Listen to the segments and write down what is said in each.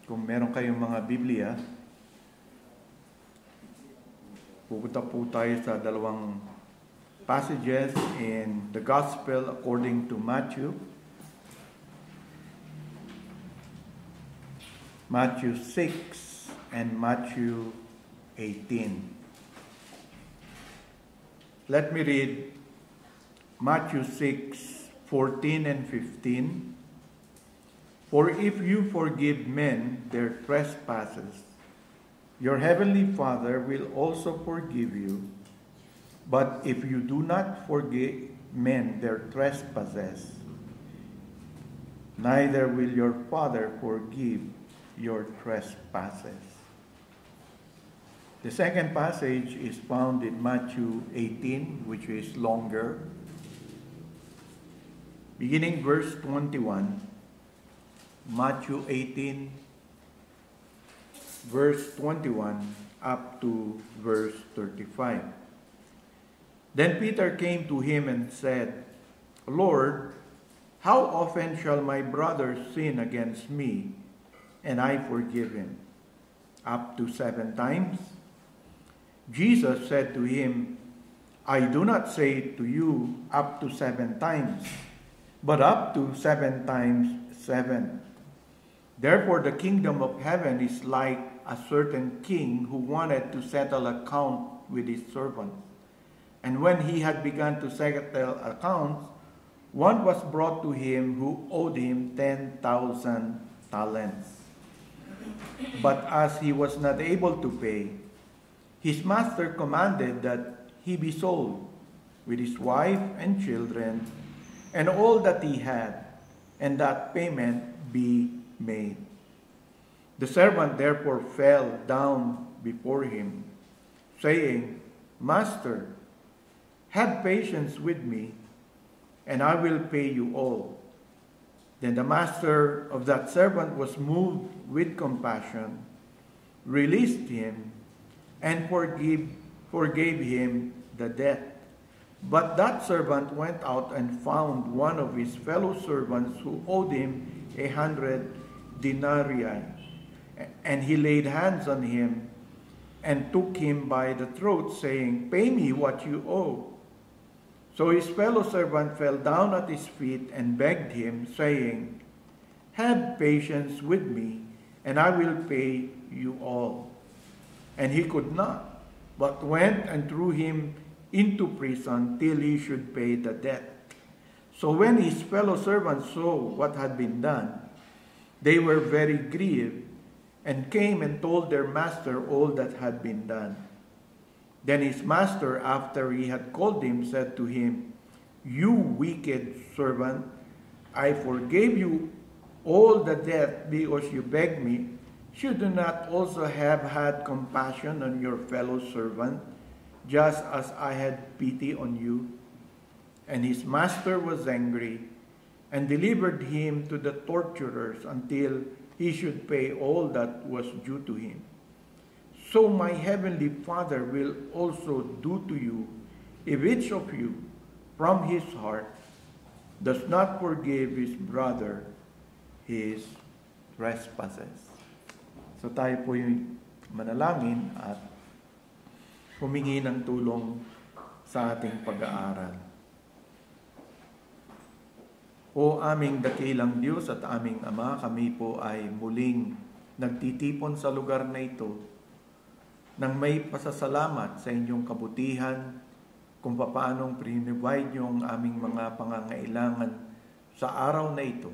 Kung meron kayong mga Biblia, pupunta po tayo sa dalawang passages in the Gospel according to Matthew. Matthew 6 and Matthew 18. Let me read Matthew 6:14 and 15. For if you forgive men their trespasses, your heavenly Father will also forgive you. But if you do not forgive men their trespasses, neither will your Father forgive your trespasses. The second passage is found in Matthew 18, which is longer. Beginning verse 21, Matthew 18, verse 21 up to verse 35. Then Peter came to him and said, Lord, how often shall my brother sin against me, and I forgive him? Up to 7 times? Jesus said to him, I do not say to you up to 7 times, but up to 7 times 7. Therefore the kingdom of heaven is like a certain king who wanted to settle account with his servants. And when he had begun to settle accounts, one was brought to him who owed him 10,000 talents. But as he was not able to pay, his master commanded that he be sold with his wife and children and all that he had, and that payment be made. The servant therefore fell down before him, saying, Master, have patience with me, and I will pay you all. Then the master of that servant was moved with compassion, released him, and forgave him the debt. But that servant went out and found one of his fellow servants who owed him 100 denarii. And he laid hands on him and took him by the throat, saying, Pay me what you owe. So his fellow servant fell down at his feet and begged him, saying, Have patience with me, and I will pay you all. And he could not, but went and threw him into prison till he should pay the debt. So when his fellow servants saw what had been done, they were very grieved, and came and told their master all that had been done. Then his master, after he had called him, said to him, You wicked servant, I forgave you all the debt because you begged me. Should you not also have had compassion on your fellow servant, just as I had pity on you? And his master was angry, and delivered him to the torturers until he should pay all that was due to him. So my heavenly Father will also do to you, if each of you, from his heart, does not forgive his brother his trespasses. So tayo po yung manalangin at humingi ng tulong sa ating pag-aaral. O aming dakilang Diyos at aming Ama, kami po ay muling nagtitipon sa lugar na ito nang may pasasalamat sa inyong kabutihan kung paanong prinivide niyo ang aming mga pangangailangan sa araw na ito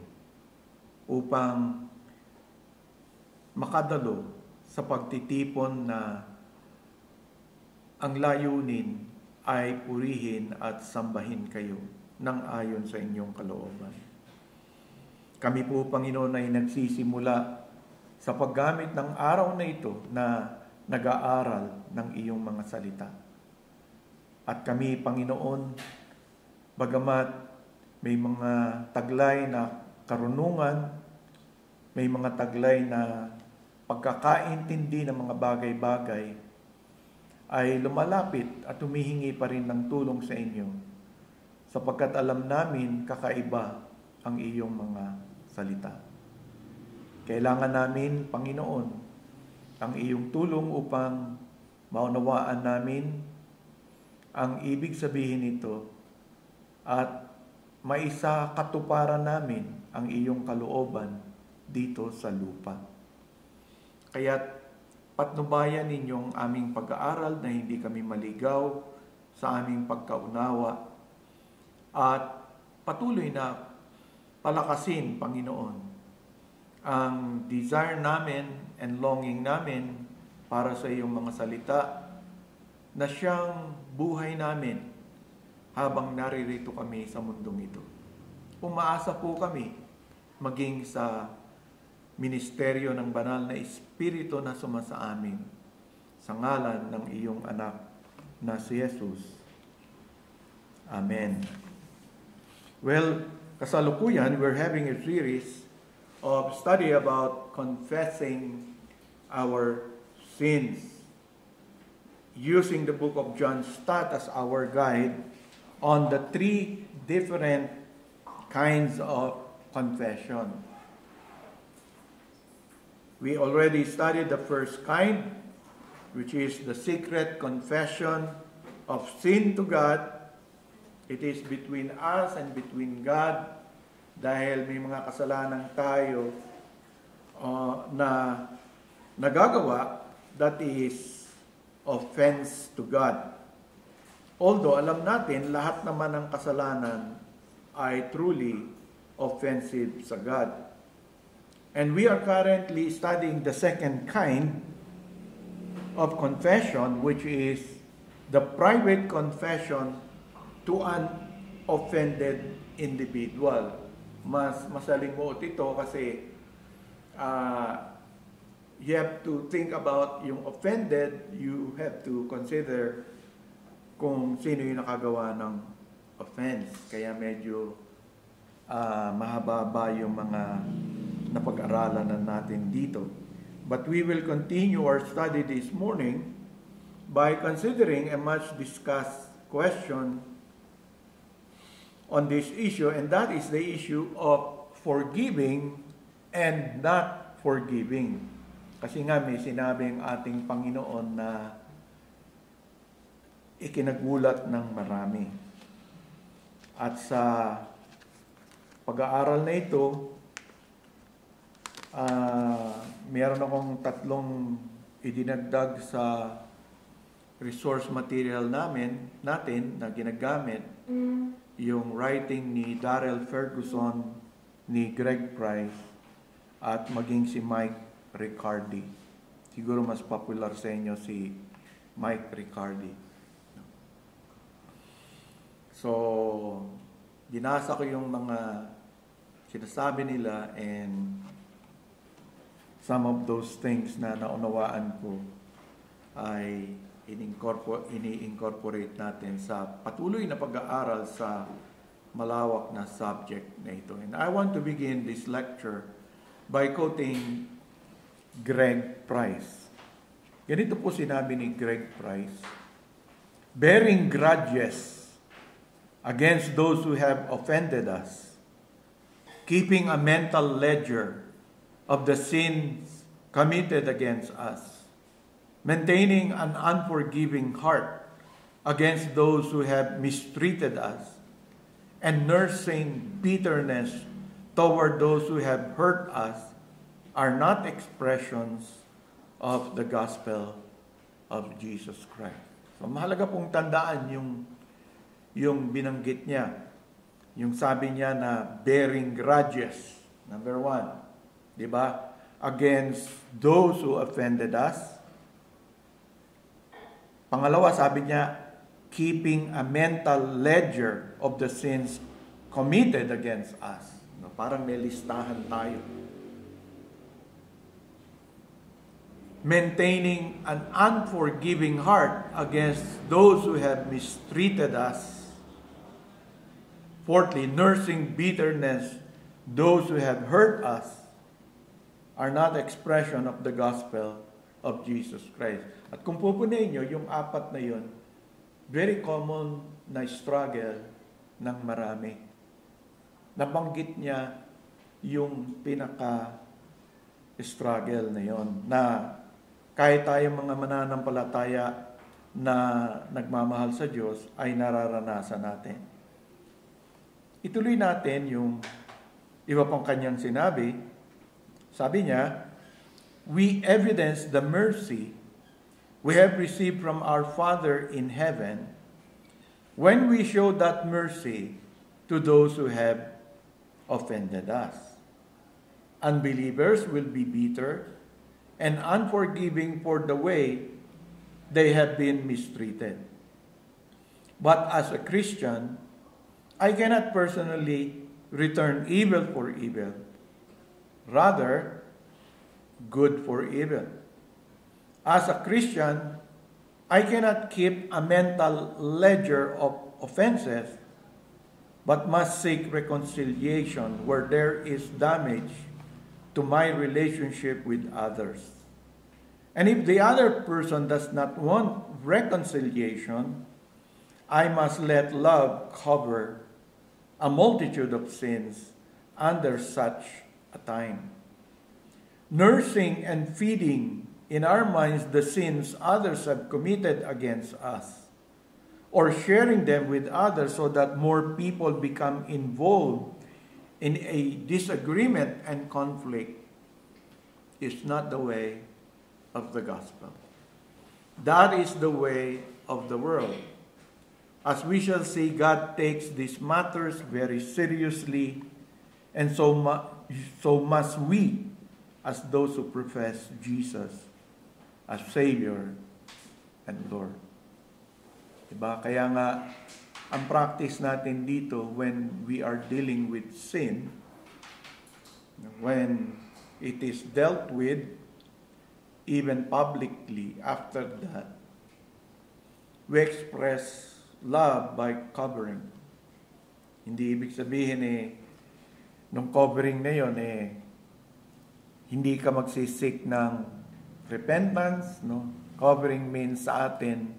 upang makadalo sa pagtitipon na ang layunin ay purihin at sambahin kayo nang ayon sa inyong kalooban. Kami po, Panginoon, ay nagsisimula sa paggamit ng araw na ito na nag-aaral ng iyong mga salita. At kami, Panginoon, bagamat may mga taglay na karunungan, may mga taglay na pagkakaintindi ng mga bagay-bagay, ay lumalapit at humihingi pa rin ng tulong sa inyo, sapagkat alam namin kakaiba ang iyong mga salita. Kailangan namin, Panginoon, ang iyong tulong upang maunawaan namin ang ibig sabihin nito at maisa katuparan namin ang iyong kalooban dito sa lupa. Kaya't patnubayan ninyong aming pag-aaral na hindi kami maligaw sa aming pagkaunawa at patuloy na palakasin, Panginoon, ang desire namin and longing namin para sa iyong mga salita na siyang buhay namin habang naririto kami sa mundong ito. Umaasa po kami maging sa ministeryo ng banal na Espiritu na sumasa amin sa ngalan ng iyong anak na si Jesus. Amen. Well, kasalukuyan, we're having a series of study about confessing our sins, using the book of John Stott as our guide on the 3 different kinds of confession. We already studied the first kind, which is the secret confession of sin to God. It is between us and between God dahil may mga kasalanan tayo na nagagawa that is offense to God. Although alam natin lahat naman ng kasalanan ay truly offensive sa God. And we are currently studying the second kind of confession, which is the private confession to an offended individual. Mas masalimuot ito kasi you have to think about yung offended, you have to consider kung sino yung nakagawa ng offense. Kaya medyo mahaba yung mga napag-aralan natin dito. But we will continue our study this morning by considering a much discussed question on this issue, and that is the issue of forgiving and not forgiving. Kasi nga may sinabing ating Panginoon na ikinagulat ng marami. At sa pag-aaral na ito, meron akong 3 idinagdag sa resource material natin na ginagamit. Yung writing ni Darrell Ferguson, ni Greg Price, at maging si Mike Riccardi. Siguro mas popular sa inyo si Mike Riccardi. So, binasa ko yung mga sinasabi nila and some of those things na naunawaan ko ay ini-incorporate natin sa patuloy na pag-aaral sa malawak na subject na ito. And I want to begin this lecture by quoting Greg Price. Ganito po sinabi ni Greg Price: bearing grudges against those who have offended us, keeping a mental ledger of the sins committed against us, maintaining an unforgiving heart against those who have mistreated us, and nursing bitterness toward those who have hurt us are not expressions of the gospel of Jesus Christ. So mahalaga pong tandaan yung binanggit niya. Yung sabi niya na bearing grudges. Number 1, di ba? Against those who offended us. Pangalawa, sabi niya, keeping a mental ledger of the sins committed against us. No, parang may listahan tayo. Maintaining an unforgiving heart against those who have mistreated us. Fourthly, nursing bitterness, those who have hurt us are not expression of the gospel of Jesus Christ. At kung pupunin nyo, yung 4 na yun, very common na struggle ng marami. Nabanggit niya yung pinaka struggle na yon, na kahit tayo mga mananampalataya na nagmamahal sa Diyos ay nararanasan natin. Ituloy natin yung iba pang kanyang sinabi. Sabi niya, we evidence the mercy we have received from our Father in heaven when we show that mercy to those who have offended us. Unbelievers will be bitter and unforgiving for the way they have been mistreated. But as a Christian, I cannot personally return evil for evil. Rather, good for evil. As a Christian, I cannot keep a mental ledger of offenses, but must seek reconciliation where there is damage to my relationship with others. And if the other person does not want reconciliation, I must let love cover a multitude of sins under such a time. Nursing and feeding in our minds the sins others have committed against us, or sharing them with others so that more people become involved in a disagreement and conflict, is not the way of the gospel. That is the way of the world. As we shall see, God takes these matters very seriously, and so must we, as those who profess Jesus as Savior and Lord. Diba? Kaya nga, ang practice natin dito when we are dealing with sin, when it is dealt with, even publicly after that, we express love by covering. Hindi ibig sabihin nung covering na yun, hindi ka magsisik ng repentance, no? Covering means sa atin,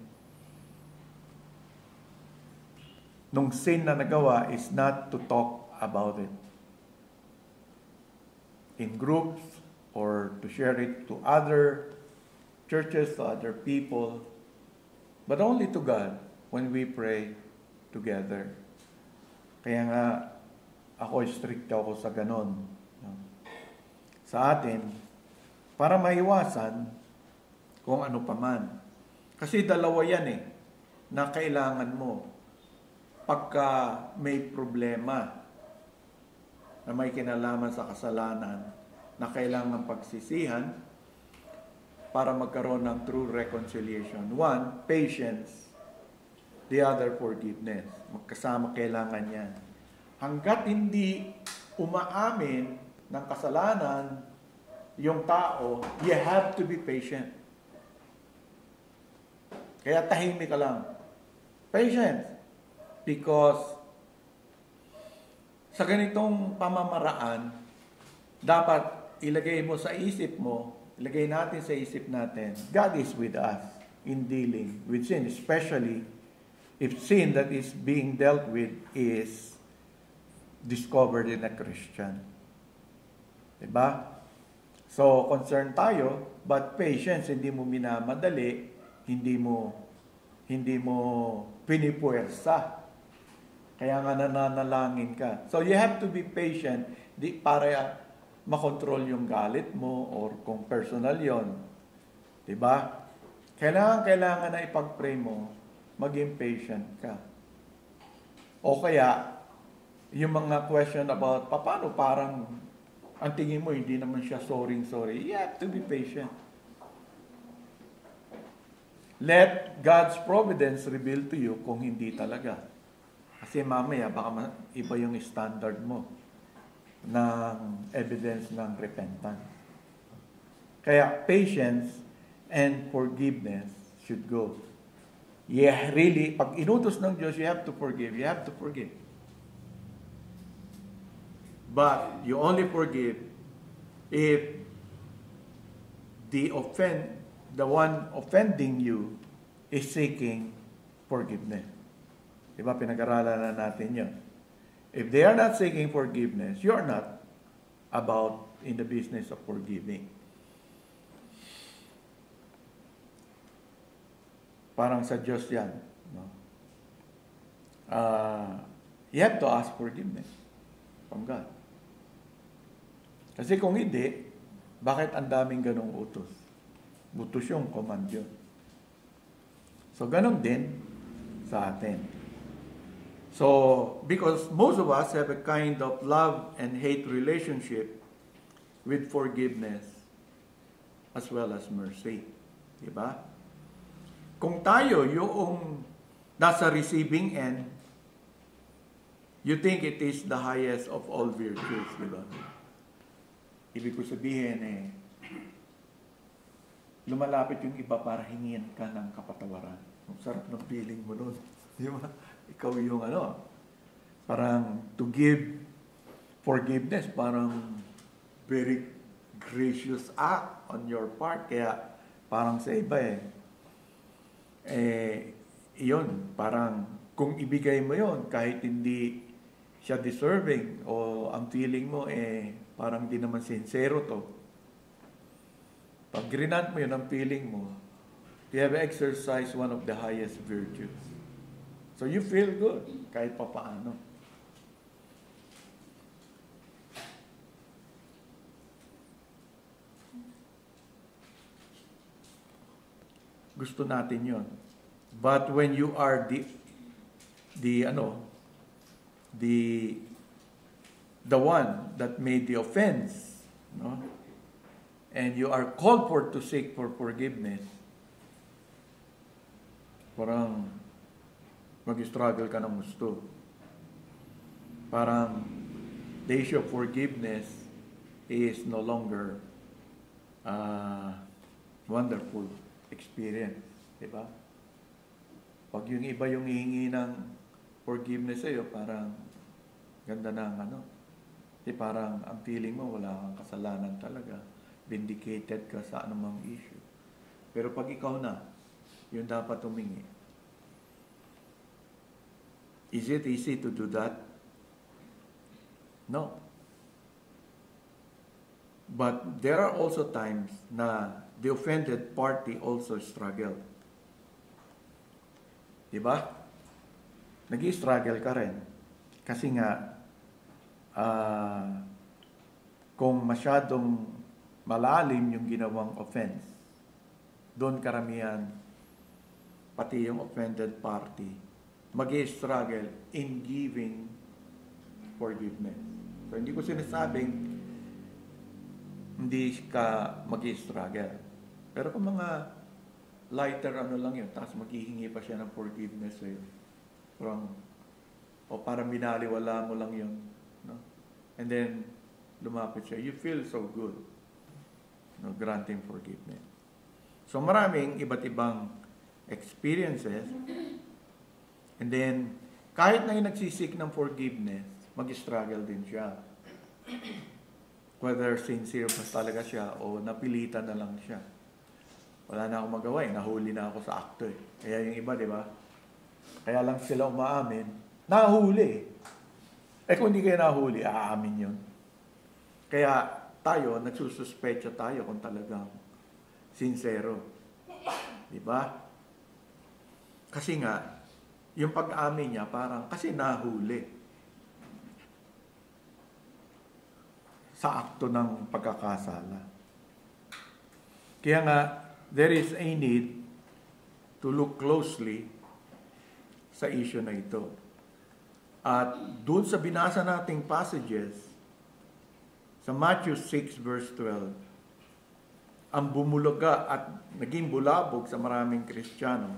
nung sin na nagawa is not to talk about it in groups or to share it to other churches, to other people, but only to God when we pray together. Kaya nga, ako strict ako sa ganon. No? Sa atin, para maiwasan kung ano pa man. Kasi dalawa yan na kailangan mo pagka may problema na may kinalaman sa kasalanan na kailangan pagsisihan para magkaroon ng true reconciliation. One, patience. The other, forgiveness. Magkasama kailangan yan. Hanggat hindi umaamin ng kasalanan yung tao, you have to be patient. Kaya tahimik ka lang. Patience. Because sa ganitong pamamaraan, dapat ilagay mo sa isip mo, ilagay natin sa isip natin, God is with us in dealing with sin, especially if sin that is being dealt with is discovered in a Christian. Diba? So, concerned tayo, but patience, hindi mo minamadali, hindi mo pinipuwersa. Kaya nga nananalangin ka. So, you have to be patient para makontrol yung galit mo or kung personal yon. Diba? Kailangan na ipag-pray mo, maging patient ka. O kaya, yung mga question about, paano parang ang tingin mo, hindi naman siya sorry. You have to be patient. Let God's providence reveal to you kung hindi talaga. Kasi mamaya, baka iba yung standard mo ng evidence ng repentance. Kaya patience and forgiveness should go. Yeah, really, pag inutos ng Diyos, you have to forgive. You have to forgive. But you only forgive if the one offending you is seeking forgiveness. Diba, pinag-aralan na natin yun. If they are not seeking forgiveness, you are not about in the business of forgiving. Parang sa Diyos yan. No? You have to ask forgiveness from God. Kasi kung hindi, bakit ang daming ganong utos? Utos yung command yun. So, ganon din sa atin. So, because most of us have a kind of love and hate relationship with forgiveness as well as mercy. Diba? Kung tayo yung nasa receiving end, you think it is the highest of all virtues, diba? Ibig ko sabihin lumalapit yung iba para hingin ka ng kapatawaran. Ang sarap ng feeling mo nun. Di ba? Ikaw yung parang to give forgiveness, parang very gracious act on your part. Kaya parang sa iba yun, parang kung ibigay mo yun, kahit hindi siya deserving o ang feeling mo parang di naman sincero to. Pag grinant mo yun ang feeling mo, you have exercised one of the highest virtues. So you feel good kahit pa paano. Gusto natin yun. But when you are the one that made the offense, no? And you are called for to seek for forgiveness, parang mag-struggle ka ng gusto. Parang the issue of forgiveness is no longer wonderful experience. Diba? Pag yung iba yung hihingi ng forgiveness sa'yo, parang ganda ng parang ang feeling mo wala kang kasalanan talaga. Vindicated ka sa anumang issue. Pero pag ikaw na, yun dapat humingi. Is it easy to do that? No. But there are also times na the offended party also struggle. Diba? Nag-i-struggle ka rin. Kasi nga, kung masyadong malalim yung ginawang offense, doon karamihan, pati yung offended party, mag-i-struggle in giving forgiveness. So, hindi ko sinasabing hindi ka mag-i-struggle. Pero kung mga lighter lang yun, tapos maghihingi pa siya ng forgiveness sa'yo. Parang binaliwala mo lang yun. No? And then, lumapit siya. You feel so good. No, granting forgiveness. So maraming iba't ibang experiences. And then, kahit na yung nagsisik ng forgiveness, mag-struggle din siya. Whether sincere pa talaga siya o napilitan na lang siya. Wala na akong magawa nahuli na ako sa akto Kaya yung iba, di ba? Kaya lang sila umaamin, nahuli. Kung hindi kayo nahuli, aamin yun. Kaya tayo, nagsususpecha tayo kung talagang sincero. Di ba? Kasi nga, yung pag-amin niya parang kasi nahuli sa akto ng pagkakasala. Kaya nga, there is a need to look closely sa issue na ito. At doon sa binasa nating passages, sa Matthew 6 verse 12, ang bumulaga at naging bulabog sa maraming Kristiyano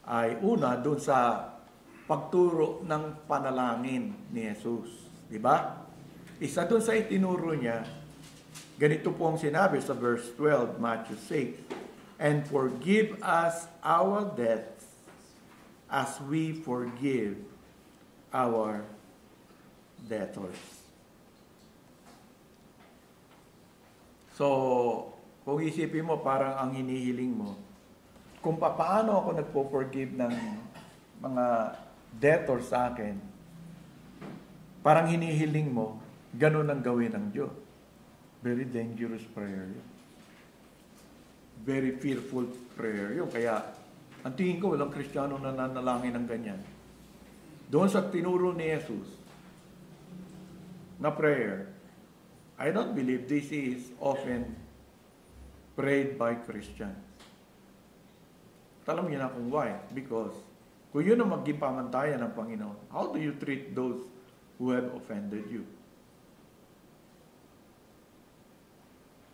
ay una doon sa pagturo ng panalangin ni Jesus. Di ba? Isa doon sa itinuro niya, ganito po ang sinabi sa verse 12, Matthew 6, and forgive us our debts as we forgive our debtors. So, kung isipin mo, parang ang hinihiling mo, kung paano ako nagpo-forgive ng mga debtors sa akin, parang hinihiling mo, ganun ang gawin ng Diyos. Very dangerous prayer yun. Very fearful prayer yun. Kaya, ang tingin ko, walang Kristiyano na nanalangin ng ganyan. Doon sa tinuro ni Jesus na prayer, I don't believe this is often prayed by Christians. Alam niyo na kung why. Because, kung yun ang maging pamantayan ng Panginoon, how do you treat those who have offended you?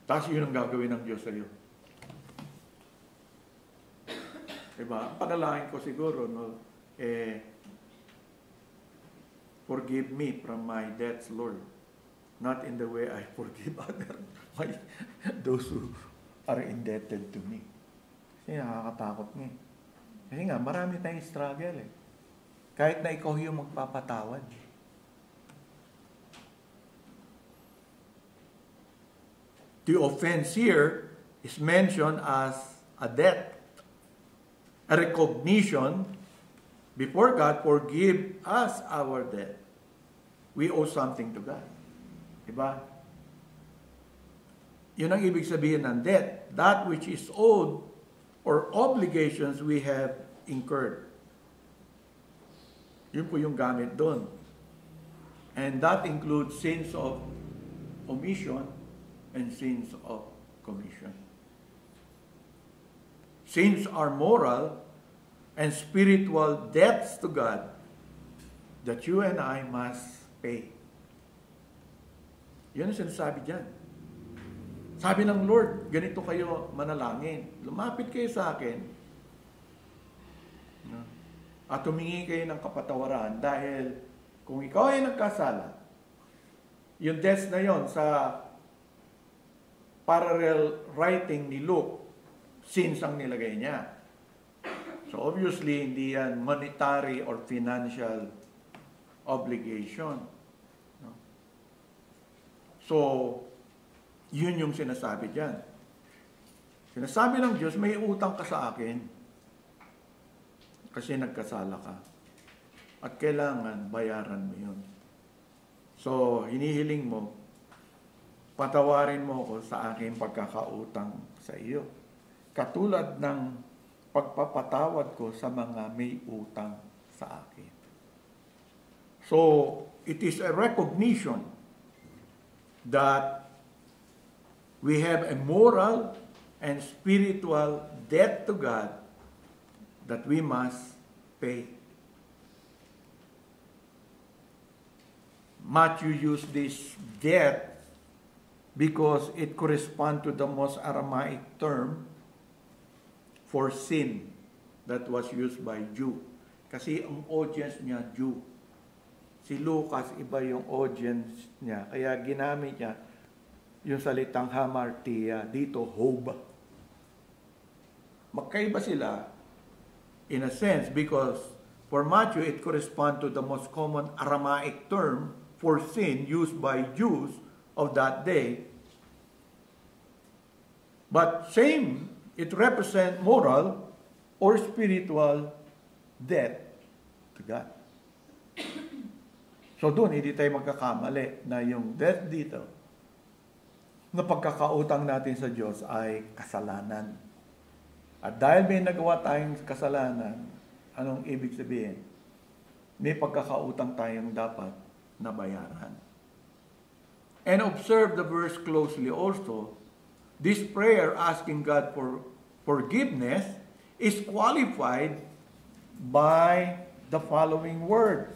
Tapos yun ang gagawin ng Diyos sa iyo. Diba? Panalangin ko siguro, no? Forgive me from my debts, Lord. Not in the way I forgive those who are indebted to me. Kasi nakakatakot nga. Kasi nga, marami tayong struggle eh. Kahit na ikaw yung magpapatawad. The offense here is mentioned as a debt. A recognition before God, forgive us our debt. We owe something to God. Diba? Yun ang ibig sabihin ng debt. That which is owed or obligations we have incurred. Yun po yung gamit doon. And that includes sins of omission and sins of commission. Sins are moral and spiritual debts to God that you and I must pay. Yun ang sinasabi dyan. Sabi ng Lord, ganito kayo manalangin. Lumapit kayo sa akin at humingi kayo ng kapatawaran dahil kung ikaw ay nagkasala, yung debts na yon sa parallel writing ni Luke, sins ang nilagay niya. So obviously, hindi yan monetary or financial obligation. So, yun yung sinasabi dyan. Sinasabi ng Diyos, may utang ka sa akin kasi nagkasala ka. At kailangan bayaran mo yun. So, hinihiling mo, patawarin mo ko sa aking pagkakautang sa iyo. Katulad ng pagpapatawad ko sa mga may utang sa akin. So, it is a recognition that we have a moral and spiritual debt to God that we must pay. Matthew used this debt because it corresponds to the most Aramaic term for sin that was used by Jew. Kasi ang audience niya, Jew. Si Lucas, iba yung audience niya. Kaya ginamit niya yung salitang hamartia, dito, hoba. Magkaiba sila in a sense because for Matthew, it corresponds to the most common Aramaic term for sin used by Jews of that day. But same, it represents moral or spiritual debt to God. So doon, hindi tayo magkakamali na yung debt dito na pagkakautang natin sa Diyos ay kasalanan. At dahil may nagawa tayong kasalanan, anong ibig sabihin? May pagkakautang tayong dapat na bayaran. And observe the verse closely also. This prayer asking God for forgiveness is qualified by the following words.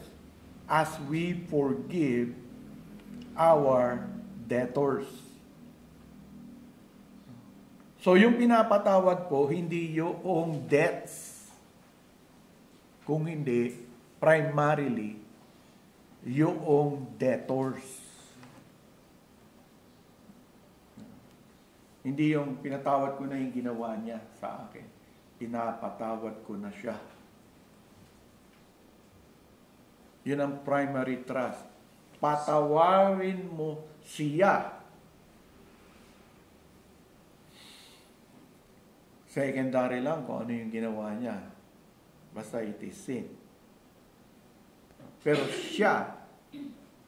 As we forgive our debtors. So yung pinapatawad po, hindi yung debts. Kung hindi, primarily, yung debtors. Hindi yung pinatawad ko na yung ginawa niya sa akin. Pinapatawad ko na siya. Yun ang primary trust. Patawarin mo siya. Secondary lang kung ano yung ginawa niya. Basta it is sin. Pero siya,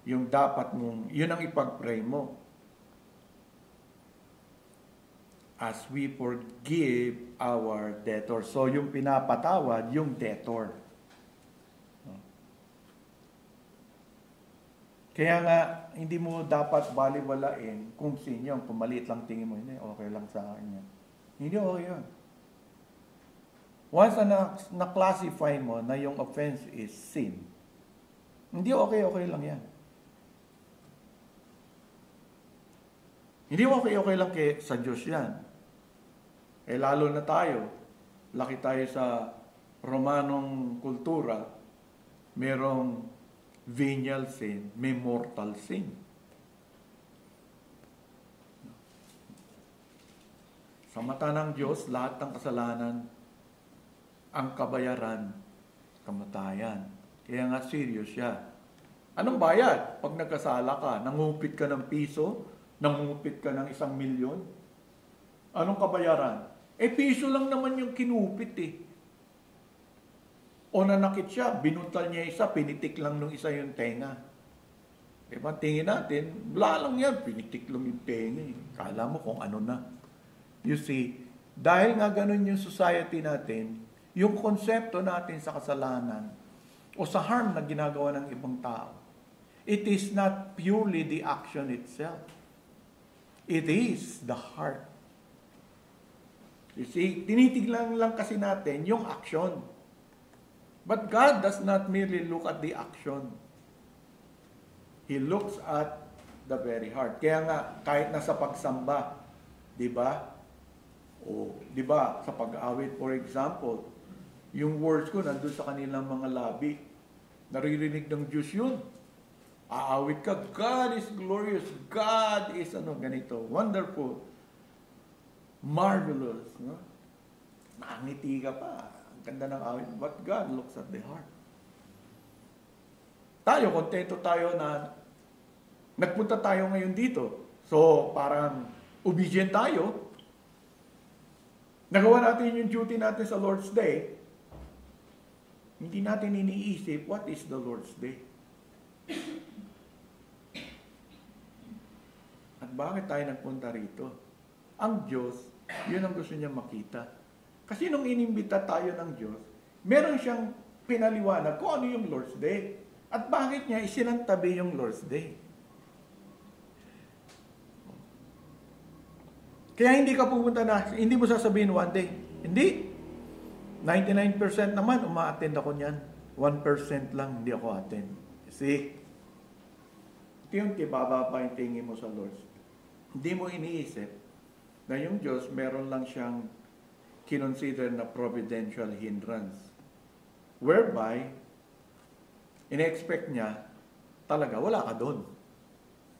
yung dapat mong, yun ang ipag-pray mo. as we forgive our debtors. So, yung pinapatawad, yung debtor. Kaya nga, hindi mo dapat baliwalain kung sino yung maliit lang tingin mo, hindi, okay lang sa akin yan. Hindi okay yun. Once na classify mo na yung offense is sin, hindi okay lang yan. Hindi okay lang sa Diyos yan. Lalo na tayo, laki tayo sa Romanong kultura, merong venial sin, may mortal sin. Sa mata ng Diyos, lahat ng kasalanan, ang kabayaran, kamatayan. Kaya nga serious siya. Anong bayad? Pag nagkasala ka, nangupit ka ng piso, nangupit ka ng 1,000,000, anong kabayaran? Piso lang naman yung kinupit O nanakit siya, binutal niya isa, pinitik lang nung isa yung tenga. Diba, tingin natin, wala lang yan, pinitik lang yung tenga. Kala mo kung ano na. You see, dahil nga ganun yung society natin, yung konsepto natin sa kasalanan o sa harm na ginagawa ng ibang tao, it is not purely the action itself. It is the heart. You see, tinitignan lang kasi natin yung action. But God does not merely look at the action. He looks at the very heart. Kaya nga, kahit nasa pagsamba, di ba? Di ba, sa pag-awit, for example, yung words ko nandun sa kanilang mga labi. Naririnig ng Diyos yun. Aawit ka, God is glorious. God is ganito, wonderful, marvelous. No? Nakangiti ka pa. Ang ganda ng awit. But God looks at the heart. Tayo, kontento tayo na nagpunta tayo ngayon dito. So, parang obedient tayo. Nagawa natin yung duty natin sa Lord's Day. Hindi natin iniisip, what is the Lord's Day? At bakit tayo nagpunta rito? Ang Diyos, yun ang gusto niya makita. Kasi nung inimbita tayo ng Diyos, meron siyang pinaliwanag kung ano yung Lord's Day. At bakit niya isinantabi yung Lord's Day. Kaya hindi ka pupunta na, hindi mo sasabihin one day. Hindi. 99% naman, uma-attend ako niyan. 1% lang, hindi ako attend. See? Unti-unti, bababa yung tingin mo sa Lord. Hindi mo iniisip na yung Diyos, meron lang siyang kinonsider na providential hindrance. Whereby, ina-expect niya, talaga, wala ka doon.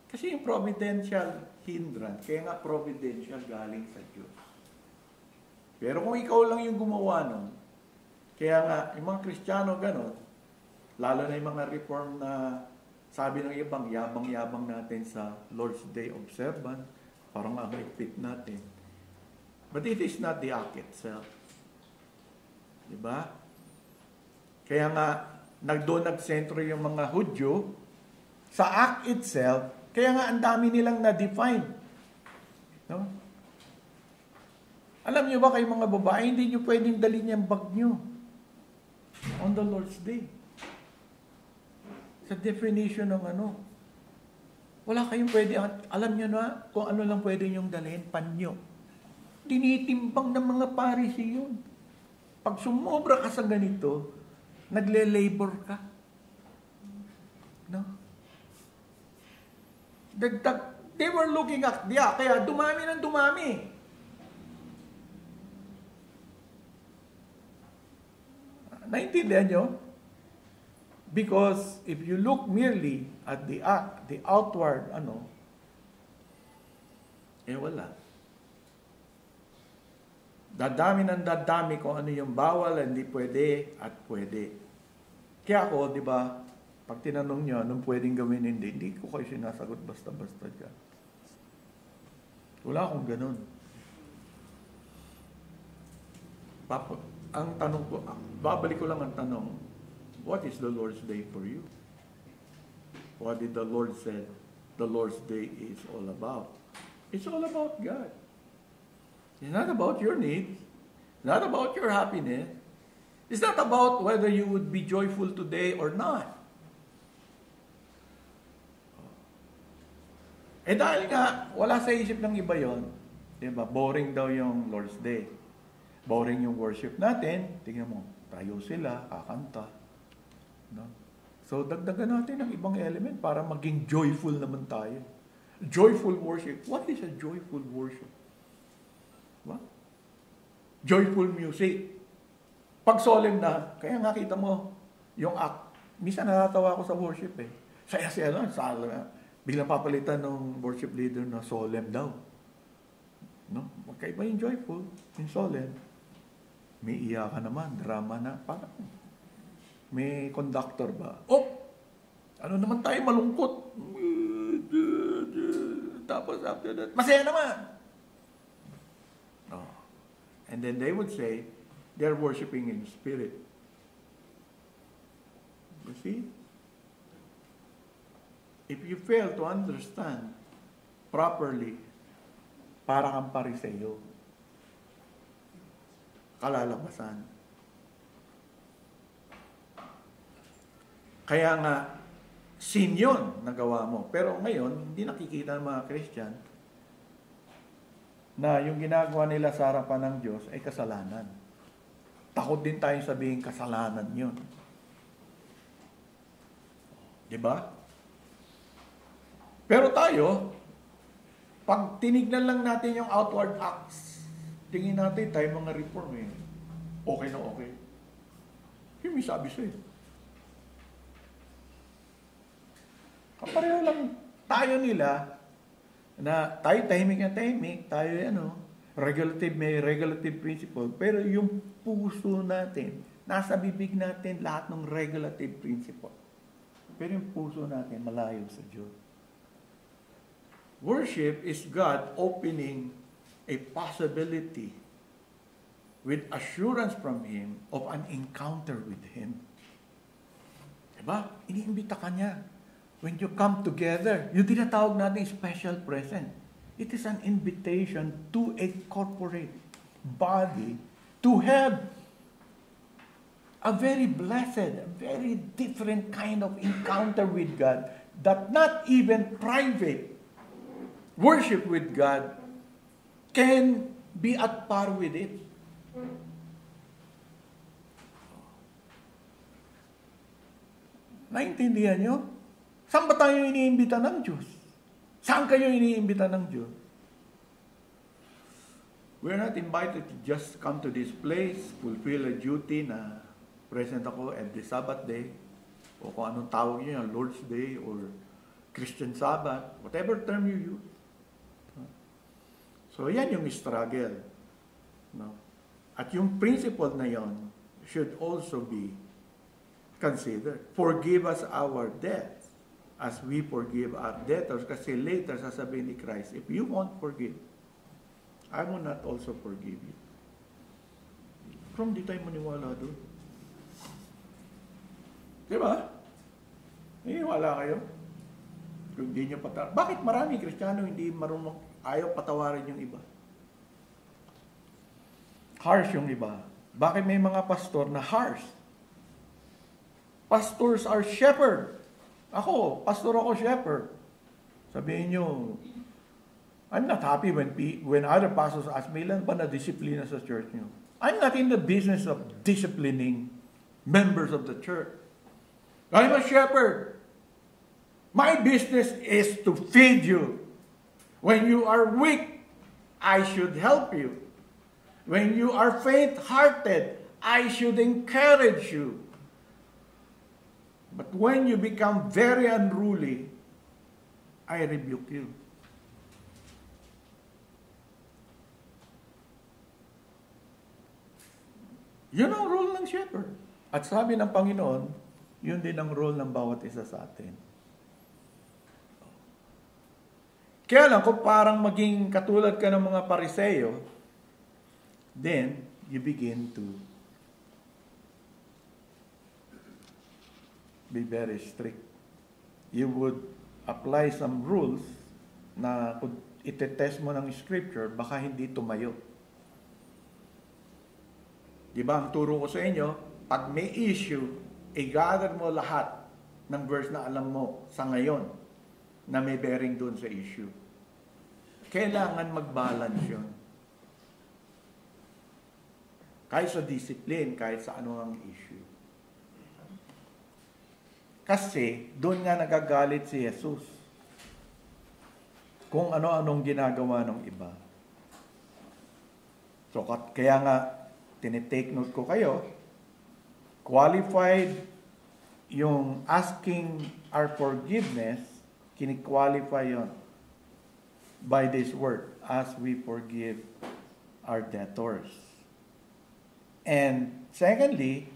Kasi yung providential hindrance, kaya nga providential galing sa Diyos. Pero kung ikaw lang yung gumawa nun, kaya nga, yung mga Kristiyano ganon, lalo na yung mga reform na sabi ng ibang, yabang-yabang natin sa Lord's Day observant, parang ang higpit natin. But it is not the act itself. Diba? Kaya nga, doon nagsentro yung mga Hudyo, sa act itself, kaya nga ang dami nilang na-define. No? Alam niyo ba kayo mga babae, hindi niyo pwedeng dalhin yung bag niyo on the Lord's Day. Sa definition ng wala kayong pwede, alam niyo na kung ano lang pwede niyong dalhin, panyo. Tinitimbang ng mga Pharisee yun. Pag sumobra ka sa ganito, nagle-labor ka. No? They were looking at, kaya dumami ng dumami. Naintindihan nyo? Because if you look merely at the act, the outward, wala. Dadami ng dadami kung ano yung bawal, hindi pwede, at pwede. Kaya ako, di ba, pag tinanong nyo, anong pwedeng gawin, hindi ko kayo sinasagot basta-basta dyan. Wala akong ganun. Ang tanong ko, babalik ko lang ang tanong, what is the Lord's Day for you? What did the Lord say the Lord's Day is all about? It's all about God. It's not about your needs. Not about your happiness. It's not about whether you would be joyful today or not. Eh dahil nga, wala sa isip ng iba yon, diba? Boring daw yung Lord's Day. Boring yung worship natin. Tingnan mo, tayo sila, kakanta. No? So, dagdagan natin ng ibang element para maging joyful naman tayo. Joyful worship. What is a joyful worship? What? Joyful music. Pag solemn na, kaya nga kita mo, yung act, minsan natatawa ako sa worship eh. Saya-saya lang, biglang papalitan ng worship leader na solemn daw. No? Magkaiba yung joyful, yung solemn. May iyakan naman, drama na, parang may conductor ba? Oh! Ano naman tayo malungkot? Tapos after that, masaya naman! Oh. And then they would say, they're worshiping in spirit. You see? If you fail to understand properly, para kang Pariseo, kalalabasan. Kaya nga, sin yun nagawa mo. Pero ngayon, hindi nakikita ng mga Christian na yung ginagawa nila sa harapan ng Diyos ay kasalanan. Takot din tayong sabihin kasalanan yun. Diba? Pero tayo, pag tinignan lang natin yung outward acts, tingin natin tayo mga reform eh. Okay na okay. Yung may sabi sa'yo. Kapareho lang tayo nila na tayo tahimik na tahimik, tayo may regulative principle, pero yung puso natin, nasa bibig natin lahat ng regulative principle. Pero yung puso natin malayo sa Diyos. Worship is God opening a possibility with assurance from Him of an encounter with Him. Diba? Iniimbita ka niya. When you come together, yung tinatawag natin special present. It is an invitation to a corporate body to have a very blessed, a very different kind of encounter with God that not even private worship with God can be at par with it. Naintindihan nyo? Saan ba tayo iniimbita ng Diyos? Saan kayo iniimbita ng Diyos? We're not invited to just come to this place, fulfill a duty na present ako every Sabbath day, o kung anong tawag niyo, Lord's Day, or Christian Sabbath, whatever term you use. So, yan yung struggle. No? At yung principle na yon should also be considered. Forgive us our debts as we forgive our debtors. Kasi later, sasabihin ni Christ, if you won't forgive, I will not also forgive you. Kung di tayo maniwala doon. Diba? Maniwala kayo? Kung di nyo patawarin. Bakit marami Kristiyano hindi marunong, ayaw patawarin yung iba? Harsh yung iba. Bakit may mga pastor na harsh? Pastors are shepherd. Ako, pastor ako shepherd. Sabihin nyo, I'm not happy when other pastors ask me, ilan ba na-disiplina sa church nyo? I'm not in the business of disciplining members of the church. I'm a shepherd. My business is to feed you. When you are weak, I should help you. When you are faint-hearted, I should encourage you. But when you become very unruly, I rebuke you. Yun ang role ng shepherd. At sabi ng Panginoon, yun din ang role ng bawat isa sa atin. Kaya lang, kung parang maging katulad ka ng mga Pariseo, then you begin to be very strict. You would apply some rules na kung itetest mo ng scripture, baka hindi tumayo. Di ba, ang turo ko sa inyo, pag may issue, i-gather mo lahat ng verse na alam mo sa ngayon na may bearing doon sa issue. Kailangan mag-balance yun. Kahit sa discipline, kahit sa anong issue. Kasi, doon nga nagagalit si Jesus. Kung ano-anong ginagawa ng iba. So, kaya nga, tinitake note ko kayo, qualified yung asking our forgiveness, kini-qualify yon by this word, as we forgive our debtors. And secondly,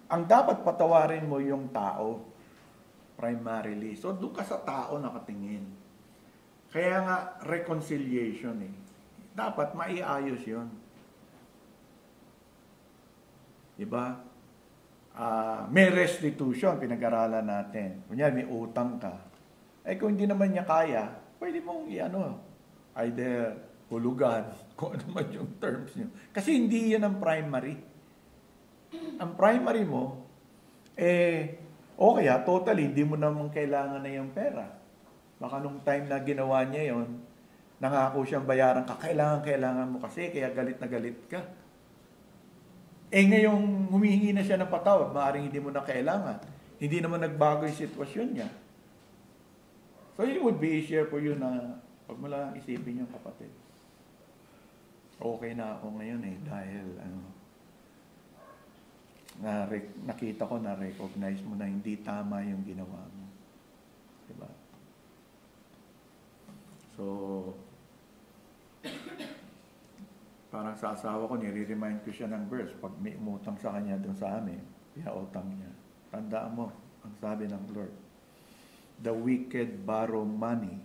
ang dapat patawarin mo yung tao, primarily. So, doon ka sa tao nakatingin. Kaya nga, reconciliation eh. Dapat maiayos yun. Diba? May restitution, pinag-aralan natin. Kunyari, may utang ka. Kung hindi naman niya kaya, pwede mong either hulugan, kung ano man yung terms niyo. Kasi hindi yan ang primary. Ang primary mo, o kaya, totally, hindi mo naman kailangan na yung pera. Baka nung time na ginawa niya yon, nangako siyang bayaran ka, kailangan mo kasi, kaya galit na galit ka. Ngayong humihingi na siya ng patawad, maaaring hindi mo na kailangan. Hindi naman nagbago yung sitwasyon niya. So it would be easier for you na, pag mo lang isipin yung kapatid. Okay na ako ngayon dahil nakita ko na recognize mo na hindi tama yung ginawa mo. Diba? So, parang sa asawa ko, nire-remind ko siya ng verse. Pag may umutang sa kanya doon sa amin, pinautang niya. Tandaan mo, ang sabi ng Lord, the wicked borrow money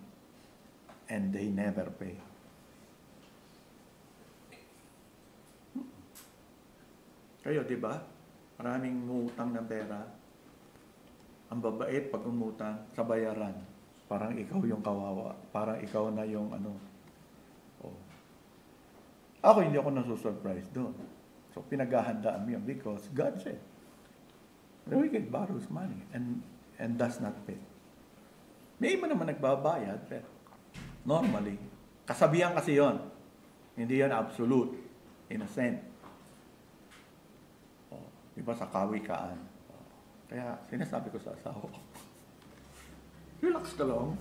and they never pay. Kayo, di ba? Maraming umutang ng pera. Ang babait pag umutang sa bayaran. Parang ikaw yung kawawa. Parang ikaw na yung Ako hindi ako nasusurprise doon. So pinaghahandaan mo yun because God said, the wicked borrows money and does not pay. May iba naman nagbabayad, pero normally, kasabihan kasi yon. Hindi yan absolute, in a sense. Diba sa kawikaan. Kaya sinasabi ko sa asawa ko, relax ka lang.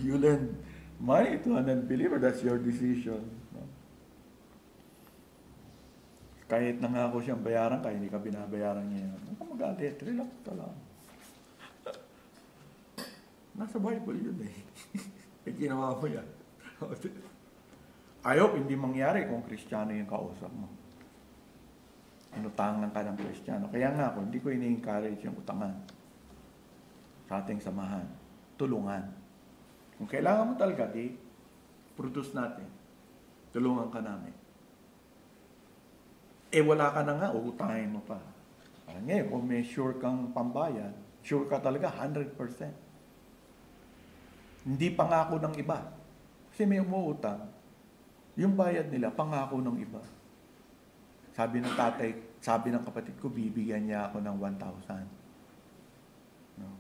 You lend money to an unbeliever, that's your decision. No? Kahit nangako siyang bayaran ka, hindi ka binabayaran niya. Huwag ka magalit, relax ka lang. Nasa Bible yun ginawa mo yan. I hope hindi mangyari kung Kristiyano yung kausap mo. Inutangan ka ng Kristiyano. Kaya nga ako, hindi ko ini-encourage yung utangan sa ating samahan. Tulungan. Kung kailangan mo talaga, produce natin. Tulungan ka namin. Wala ka na nga, utangin mo pa. Ngayon, kung may sure kang pambayad, sure ka talaga, 100%. Hindi pangako ng iba. Kasi may umuutang, yung bayad nila, pangako ng iba. Sabi ng tatay, sabi ng kapatid ko, bibigyan niya ako ng 1,000. No?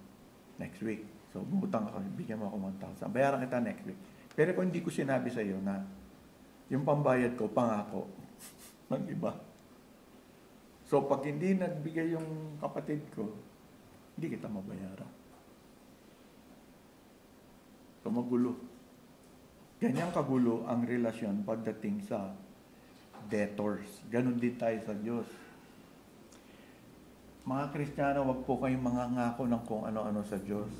Next week. So, bumutang ako, bigyan mo ako 1,000. Bayaran kita next week. Pero kung hindi ko sinabi sa iyo na yung pambayad ko, pangako ng iba. So, pag hindi nagbigay yung kapatid ko, hindi kita mabayaran. So, magulo. Ganyang kagulo ang relasyon pagdating sa debtors. Ganon din tayo sa Diyos. Mga Kristiyano, wag po kayong mangangako ng kung ano-ano sa Diyos.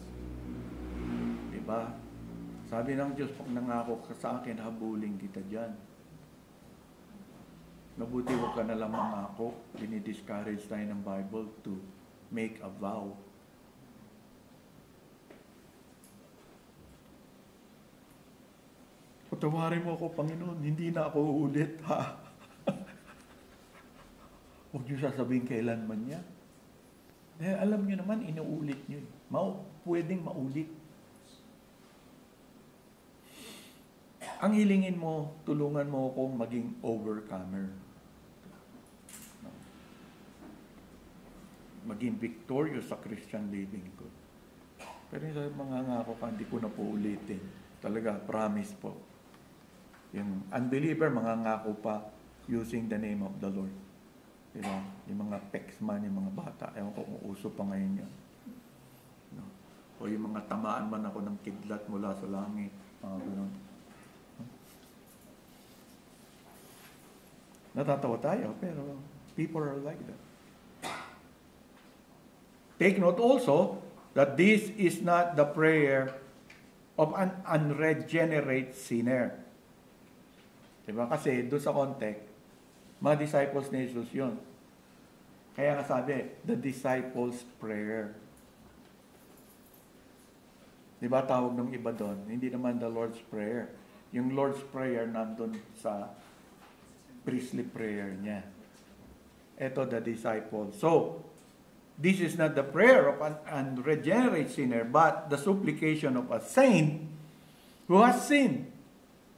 Diba? Sabi ng Diyos, pag nangako ka sa akin, habulin kita dyan. Mabuti wag ka na lang mangako. Dinidiscourage tayo ng Bible to make a vow. Patawarin mo ako, Panginoon, hindi na ako uulit, ha? Huwag niyo sasabihin kailanman niya. Dahil alam niyo naman, inuulit niyo. Pwedeng maulit. ang hilingin mo, tulungan mo akong maging overcomer. Maging victorious sa Christian living ko. Pero yung mga ngako ka, hindi ko na po ulitin. Talaga, promise po. Yung unbeliever, mga ngako pa using the name of the Lord. Diba? Yung mga pexman, yung mga bata. Ewan ko kung uso pa ngayon yan. No? O yung mga tamaan man ako ng kidlat mula sa langit. Mga ganun. Natatawa tayo, pero people are like that. Take note also that this is not the prayer of an unregenerate sinner. Diba? Kasi doon sa context, mga disciples ni Jesus yun. Kaya nga sabi, the disciples' prayer. Diba tawag ng iba doon? Hindi naman the Lord's Prayer. Yung Lord's Prayer nandun sa priestly prayer niya. Ito, the disciples. So, this is not the prayer of an unregenerate sinner, but the supplication of a saint who has sinned.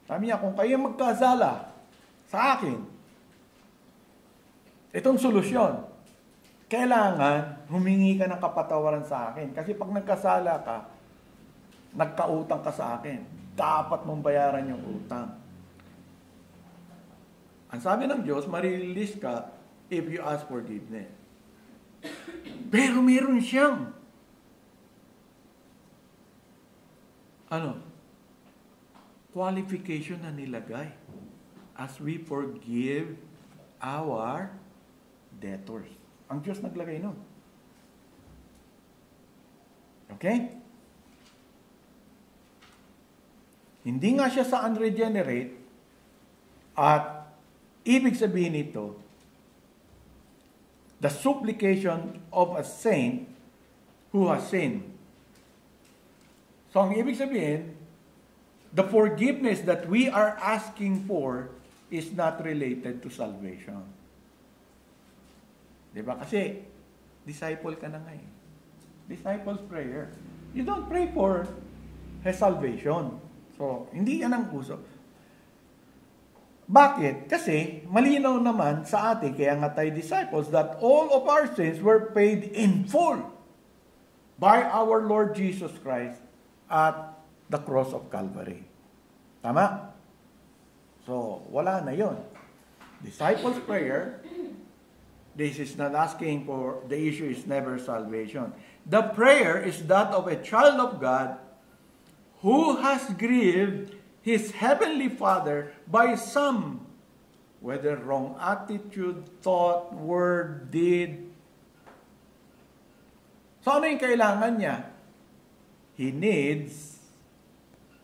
Sabi niya, kung kayo magkasala sa akin, itong solusyon, kailangan humingi ka ng kapatawaran sa akin. Kasi pag nagkasala ka, nagkautang ka sa akin, dapat mong bayaran yung utang. Ang sabi ng Diyos, marirelease ka if you ask forgiveness. Pero meron siyang qualification na nilagay as we forgive our debtors. Ang Diyos naglagay nun. Okay? Hindi nga siya sa unregenerate at ibig sabihin nito, the supplication of a saint who has sinned. So, ang ibig sabihin, the forgiveness that we are asking for is not related to salvation. Diba? Kasi, disciple ka na nga eh. Disciple's prayer. You don't pray for his salvation. So, hindi yan ang uso. Bakit? Kasi malinaw naman sa atin, kaya nga tayo disciples, that all of our sins were paid in full by our Lord Jesus Christ at the cross of Calvary. Tama? So, wala na yon. Disciples' prayer, this is not asking for, the issue is never salvation. The prayer is that of a child of God who has grieved His Heavenly Father by some, whether wrong attitude, thought, word, deed. So ano yung kailangan niya? He needs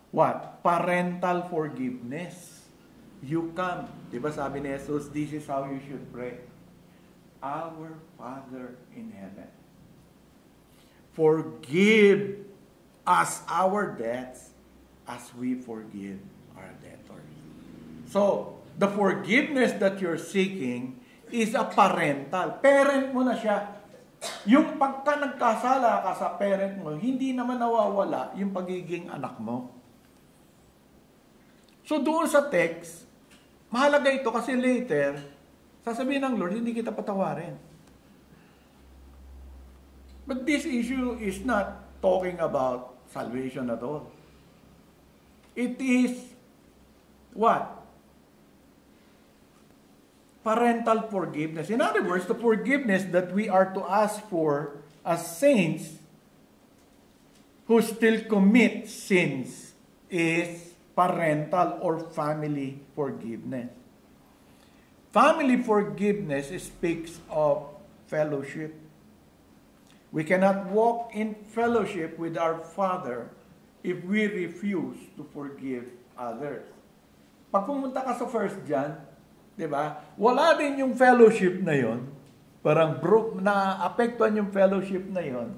what? Parental forgiveness. You come. Diba sabi ni Jesus, this is how you should pray. Our Father in heaven, forgive us our debts as we forgive our debtors. So, the forgiveness that you're seeking is a parental. Parent mo na siya. Yung pagka nagkasala ka sa parent mo, hindi naman nawawala yung pagiging anak mo. So, doon sa text, mahalaga ito kasi later, sasabihin ng Lord, hindi kita patawarin. But this issue is not talking about salvation at all. It is what? Parental forgiveness. In other words, the forgiveness that we are to ask for as saints who still commit sins is parental or family forgiveness. Family forgiveness speaks of fellowship. We cannot walk in fellowship with our Father if we refuse to forgive others. Pag pumunta ka sa 1 John, di ba? Wala din yung fellowship na yon. Parang na-apektuhan yung fellowship na yon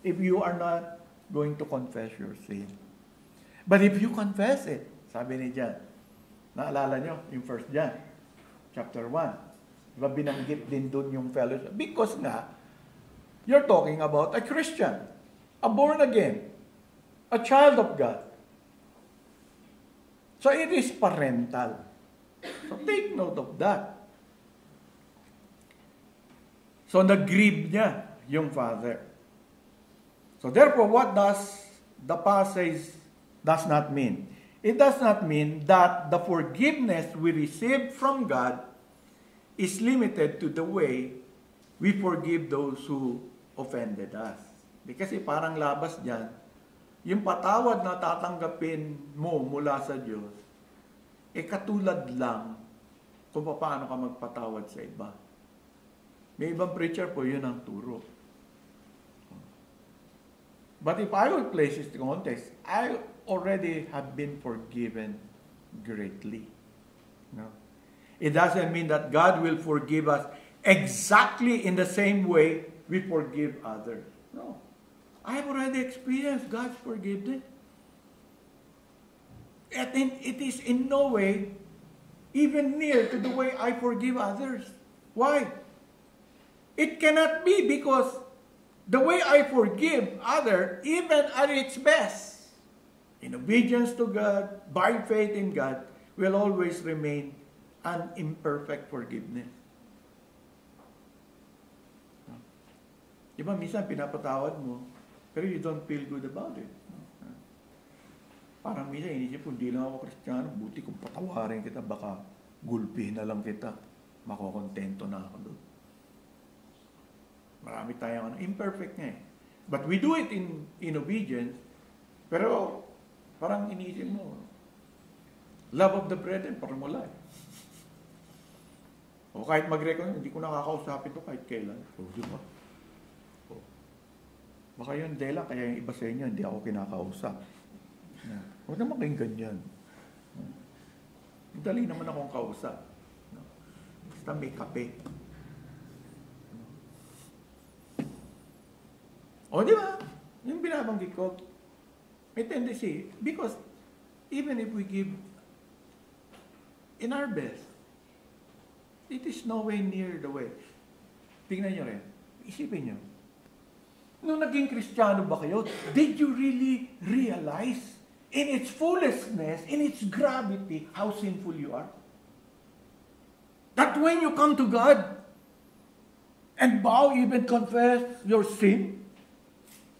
if you are not going to confess your sin. But if you confess it, sabi ni John, naalala nyo yung 1 John, chapter 1. Diba binanggit din dun yung fellowship? Because nga, you're talking about a Christian, a born again, a child of God. So it is parental. So take note of that. So nag-grieve niya yung father. So therefore, what does the passage does not mean? It does not mean that the forgiveness we receive from God is limited to the way we forgive those who offended us. Kasi parang labas dyan, yung patawad na tatanggapin mo mula sa Diyos, katulad lang kung paano ka magpatawad sa iba. May ibang preacher po, yun ang turo. But if I would place this in context, I already have been forgiven greatly. No? It doesn't mean that God will forgive us exactly in the same way we forgive others. No. I have already experienced God's forgiveness. And it is in no way even near to the way I forgive others. Why? It cannot be because the way I forgive others, even at its best, in obedience to God, by faith in God, will always remain an imperfect forgiveness. Diba, minsan pinapatawad mo, pero you don't feel good about it. Parang minsan inisip ko, hindi lang ako Kristiyano, buti kung patawarin kita, baka gulpihin na lang kita, makokontento na ako doon. Marami tayong imperfect nga eh. But we do it in obedience, pero parang inisip mo, love of the brethren, parang wala eh. O kahit mag-record, hindi ko nakakausapin to kahit kailan. O, di ba? O. Baka yun, dela, kaya yung iba sa inyo, hindi ako kinakausap. Huwag naman kayong ganyan. Dali naman akong kausap. Basta may kape. O, di ba? Yung binabanggit ko, may tendency, because even if we give in our best, it is no way near the way. Tingnan nyo rin. Isipin nyo. Nung naging Kristiyano ba kayo, did you really realize in its foolishness, in its gravity, how sinful you are? That when you come to God and bow, even confess your sin,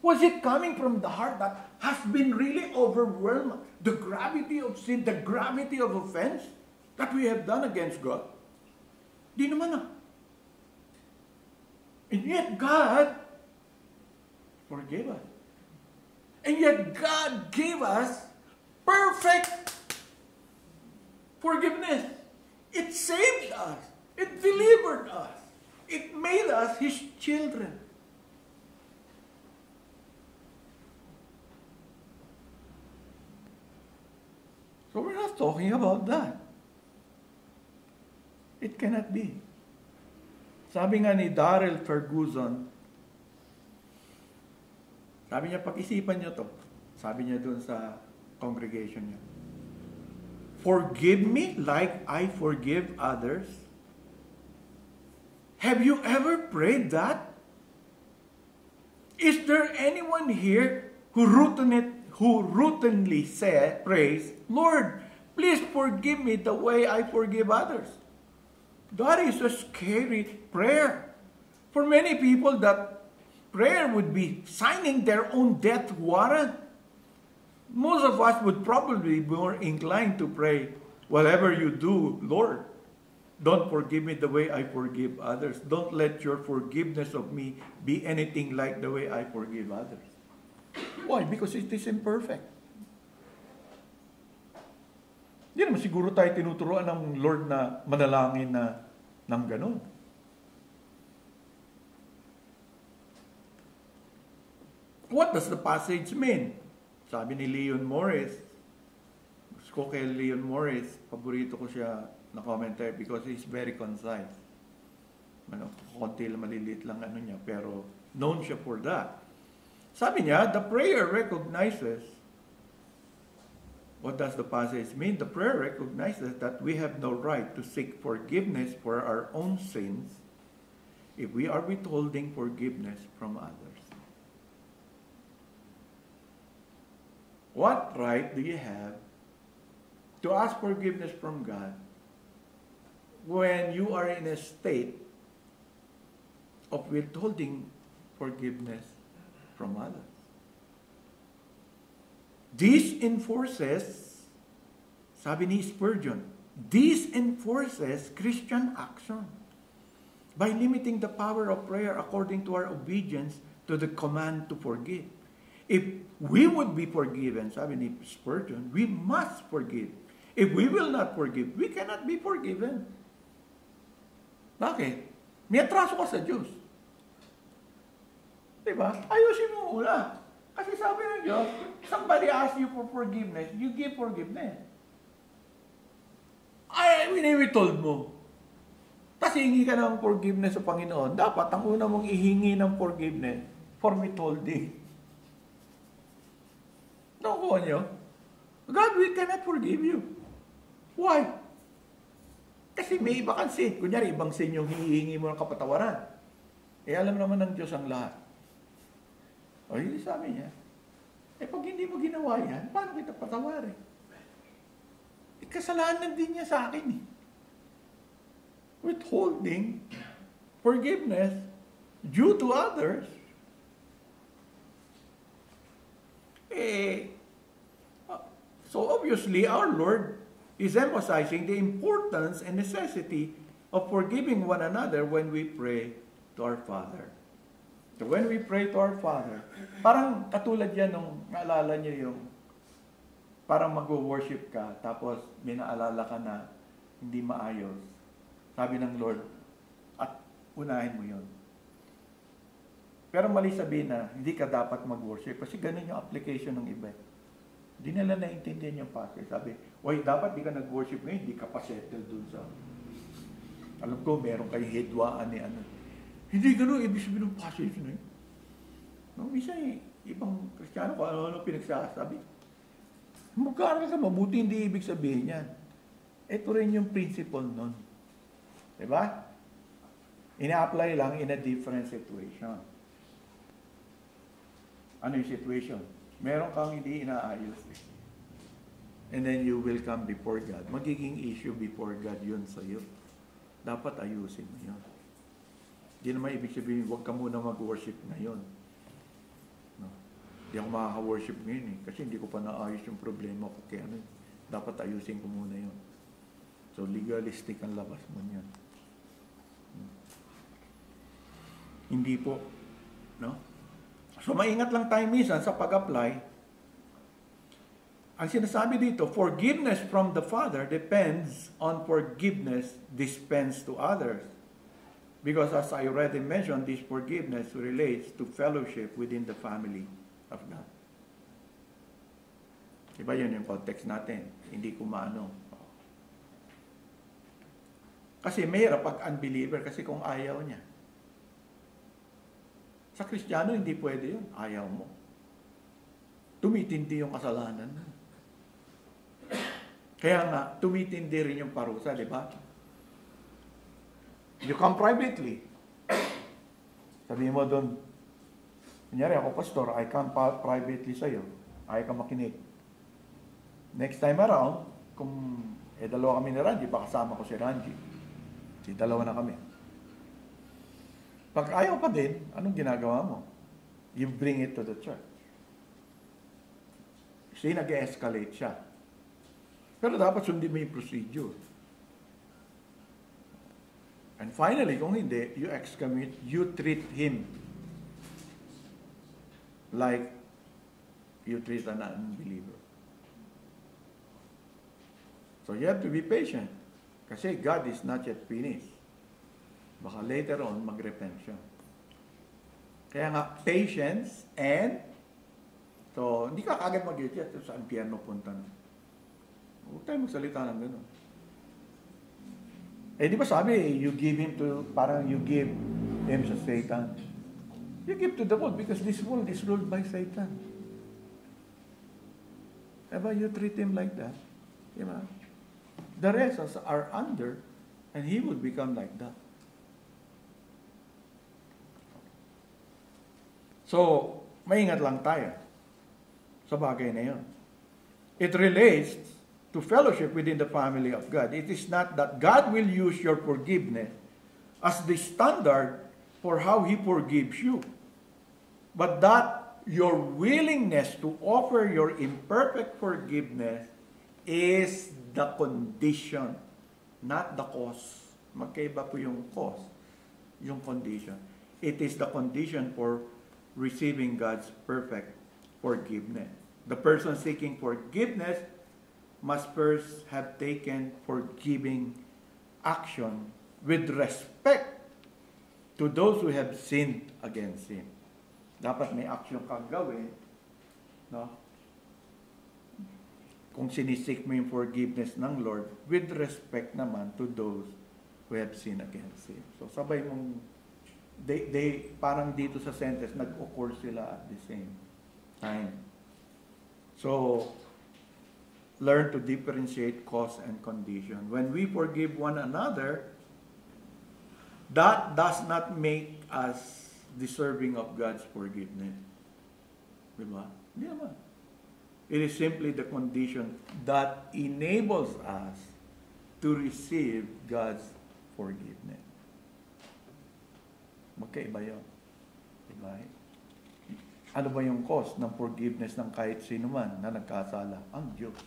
was it coming from the heart that has been really overwhelmed? The gravity of sin, the gravity of offense that we have done against God? Di naman na. And yet God forgave us. And yet God gave us perfect forgiveness. It saved us. It delivered us. It made us His children. So we're not talking about that. It cannot be. Sabi nga ni Darrell Ferguson, sabi niya, pag-isipan niyo to. Sabi niya dun sa congregation niya. Forgive me like I forgive others. Have you ever prayed that? Is there anyone here who routinely prays, Lord, please forgive me the way I forgive others? That is a scary prayer. For many people, that prayer would be signing their own death warrant. Most of us would probably be more inclined to pray, whatever you do, Lord, don't forgive me the way I forgive others. Don't let your forgiveness of me be anything like the way I forgive others. Why? Because it is imperfect. Hindi naman siguro tayo tinuturuan ng Lord na manalangin na ng ganun. What does the passage mean? Sabi ni Leon Morris, gusto ko kay Leon Morris, paborito ko siya na commentary because he's very concise. Konti lang, maliliit lang ano niya, pero known siya for that. Sabi niya, the prayer recognizes, what does the passage mean? The prayer recognizes that we have no right to seek forgiveness for our own sins if we are withholding forgiveness from others. What right do you have to ask forgiveness from God when you are in a state of withholding forgiveness from others. This enforces, sabi ni Spurgeon, this enforces Christian action by limiting the power of prayer according to our obedience to the command to forgive. If we would be forgiven, sabi ni Spurgeon, we must forgive. If we will not forgive, we cannot be forgiven. Bakit? May atraso ka sa Diyos. Diba? Ayusin mo muna. Kasi sabi ng Diyos, somebody asks you for forgiveness, you give forgiveness. Ay, winewithhold mo. Kasi hingi ka ng forgiveness sa Panginoon, dapat ang una mong ihingi ng forgiveness for withholding. Nakukuha nyo? God, we cannot forgive you. Why? Kasi may iba kang sin. Kunyari, ibang sin yung hihingi mo ng kapatawaran. Eh, alam naman ng Diyos ang lahat. O, yun sabi niya. Eh, pag hindi mo ginawa yan, paano kita patawarin? Eh, kasalanan din niya sa akin eh. Withholding forgiveness due to others. So obviously, our Lord is emphasizing the importance and necessity of forgiving one another when we pray to our Father. So when we pray to our Father, parang katulad yan nung naalala niyo yung parang mag-worship ka, tapos may naalala ka na hindi maayos. Sabi ng Lord, at unahin mo yon. Pero mali sabihin na hindi ka dapat mag-worship kasi ganun yung application ng iba. Hindi nila naiintindihan yung passage. Sabi, why dapat di ka nag-worship ngayon, hindi ka pa settle dun sa... Alam ko, meron kayong hidwaan ni ano. Hindi ganun, ibig sabihin ng passage na yun. No, minsan ibang Kristiyano, kung ano-ano pinagsasabi. Magkaaral ka, mabuti hindi ibig sabihin yan. Ito rin yung principle nun. Diba? Ina-apply lang in a different situation. Ano yung situation? Meron kang hindi inaayos. And then you will come before God. Magiging issue before God yun sa'yo. Dapat ayusin mo yun. Hindi naman ibig sabihin, huwag ka muna mag-worship ngayon. No? Hindi ako makaka-worship ngayon eh. Kasi hindi ko pa naayos yung problema ko. Kaya ano, dapat ayusin ko muna yun. So legalistic ang labas mo niyan. Hindi po. No? So maingat lang tayo minsan sa pag-apply. Ang sinasabi dito, forgiveness from the Father depends on forgiveness dispensed to others. Because as I already mentioned, this forgiveness relates to fellowship within the family of God. Diba yun yung context natin? Hindi ko maano. Kasi mahirap pag unbeliever kasi kung ayaw niya. Sa Kristiyano, hindi pwede yun. Ayaw mo. Tumitindi yung kasalanan. Kaya nga, tumitindi rin yung parusa, di ba? You come privately. Sabihin mo doon, kunyari ako, pastor, I come privately sa'yo. Ayaw ka makinig. Next time around, kung dalawa kami ni Ranji, baka kasama ko si Ranji. Dalawa na kami. Pag ayaw pa din, anong ginagawa mo? You bring it to the church. Kasi nag-escalate siya. Pero dapat sundin mo yung procedure. And finally, kung hindi, you excommunicate, you treat him like you treat an unbeliever. So you have to be patient. Kasi God is not yet finished. Baka later on, mag-repent siya. Kaya nga, patience and so, hindi ka agad mag-get sa impyerno punta na. Huwag tayo magsalita ng gano'n. Eh, di ba sabi, you give him to, parang you give him sa Satan. You give to the world because this world is ruled by Satan. Diba, you treat him like that. Diba? The rest are under and he will become like that. So, maingat lang tayo sa bagay na yun. It relates to fellowship within the family of God. It is not that God will use your forgiveness as the standard for how He forgives you, but that your willingness to offer your imperfect forgiveness is the condition, not the cause. Magkaiba po yung cause, yung condition. It is the condition for receiving God's perfect forgiveness. The person seeking forgiveness must first have taken forgiving action with respect to those who have sinned against him. Dapat may action kang gawin, no? Kung sinisik mo yung forgiveness ng Lord, with respect naman to those who have sinned against him. So sabay mong, they parang dito sa sentence, nag-occur sila at the same time. So, learn to differentiate cause and condition. When we forgive one another, that does not make us deserving of God's forgiveness. Diba? Hindi naman. It is simply the condition that enables us to receive God's forgiveness. Magkaiba yun. Diba? Ano ba yung cause ng forgiveness ng kahit sino man na nagkasala? Ang Diyos.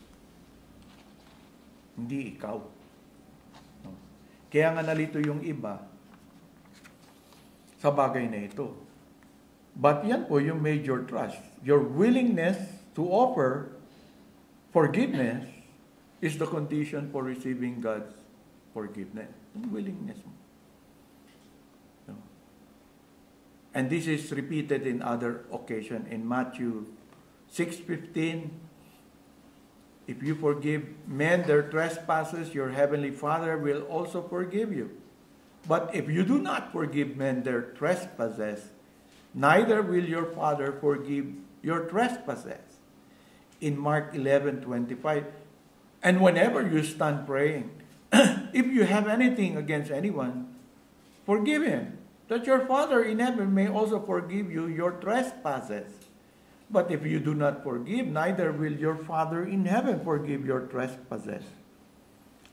Hindi ikaw. No. Kaya nga nalito yung iba sa bagay na ito. But yan po yung major trust. Your willingness to offer forgiveness is the condition for receiving God's forgiveness. Yung willingness mo. No. And this is repeated in other occasions. In Matthew 6:15, if you forgive men their trespasses, your heavenly Father will also forgive you. But if you do not forgive men their trespasses, neither will your Father forgive your trespasses. In Mark 11:25, and whenever you stand praying, if you have anything against anyone, forgive him, that your Father in heaven may also forgive you your trespasses. But if you do not forgive, neither will your Father in heaven forgive your trespasses.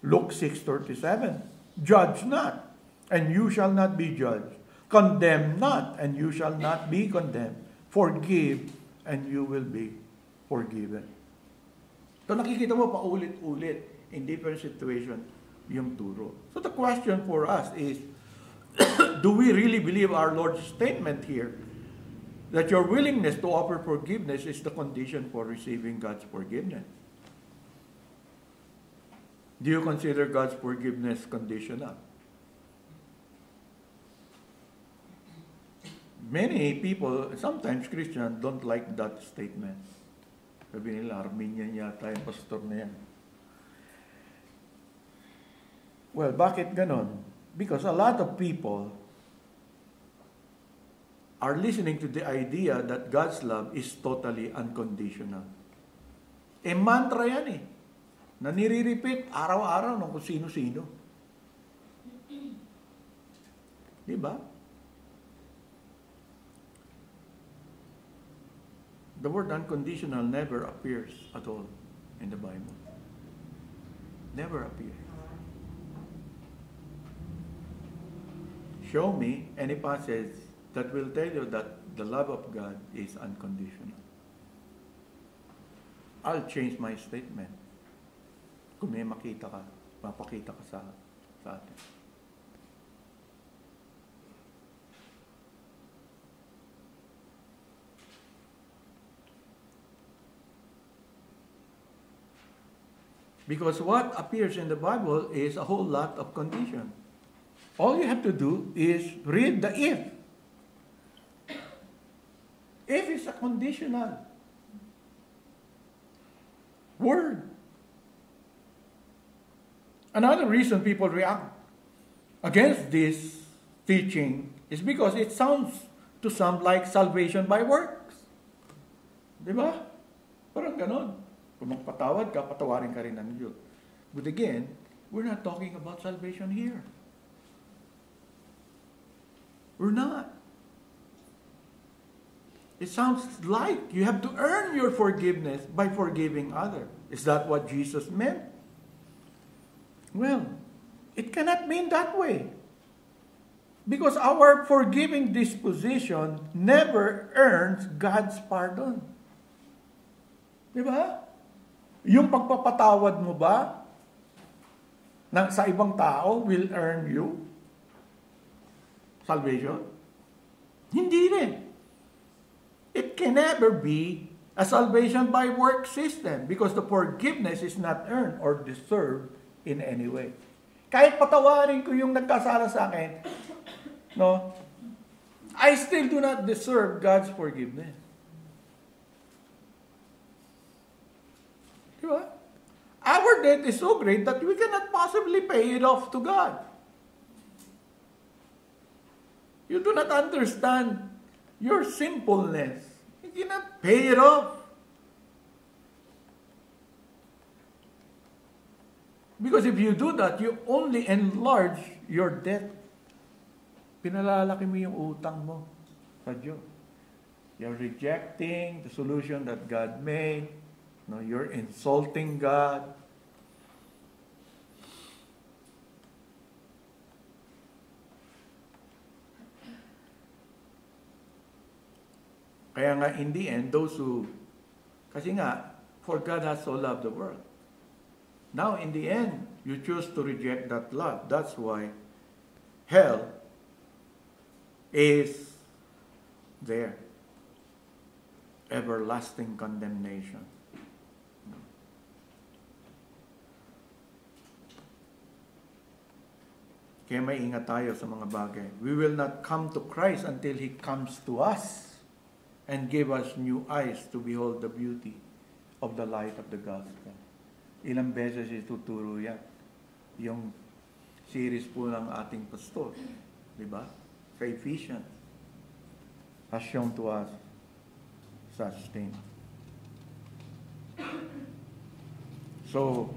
Luke 6:37, judge not, and you shall not be judged. Condemn not, and you shall not be condemned. Forgive, and you will be forgiven. So nakikita mo paulit-ulit in different situations yung turo. So the question for us is, do we really believe our Lord's statement here that your willingness to offer forgiveness is the condition for receiving God's forgiveness? Do you consider God's forgiveness conditional? Many people, sometimes Christians, don't like that statement. Sabi nila, Armenian yata yung pastor na yan. Well, bakit ganon? Because a lot of people are listening to the idea that God's love is totally unconditional. Mantra yan eh. Na nire-repeat araw-araw ng kung sino-sino. Diba? The word unconditional never appears at all in the Bible. Never appears. Show me any passage that will tell you that the love of God is unconditional. I'll change my statement. Kung may makita ka, mapakita ka sa atin. Because what appears in the Bible is a whole lot of condition. All you have to do is read the if. If is a conditional word. Another reason people react against this teaching is because it sounds to some like salvation by works. Diba? Parang ganon. Kung magpatawad ka, patawarin ka rin ng Diyos. But again, we're not talking about salvation here. We're not. It sounds like you have to earn your forgiveness by forgiving others. Is that what Jesus meant? Well, it cannot mean that way. Because our forgiving disposition never earns God's pardon. Di ba? Yung pagpapatawad mo ba sa ibang tao will earn you salvation? Hindi rin. It can never be a salvation by work system because the forgiveness is not earned or deserved in any way. Kahit patawarin ko yung nagkasala sa akin, no, I still do not deserve God's forgiveness. Diba? Our debt is so great that we cannot possibly pay it off to God. You do not understand your sinfulness. You cannot pay it off. Because if you do that, you only enlarge your debt. Pinalalaki mo yung utang mo sa Diyos. You're rejecting the solution that God made. No, you're insulting God. Kaya nga, in the end, kasi nga, for God has so loved the world. Now, in the end, you choose to reject that love. That's why hell is there. Everlasting condemnation. Kaya may ingat tayo sa mga bagay. We will not come to Christ until He comes to us and give us new eyes to behold the beauty of the light of the gospel. Ilang beses ituturo yan. Yung series po ng ating pastor. Diba? Sa Ephesians. Has shown to us such things. So,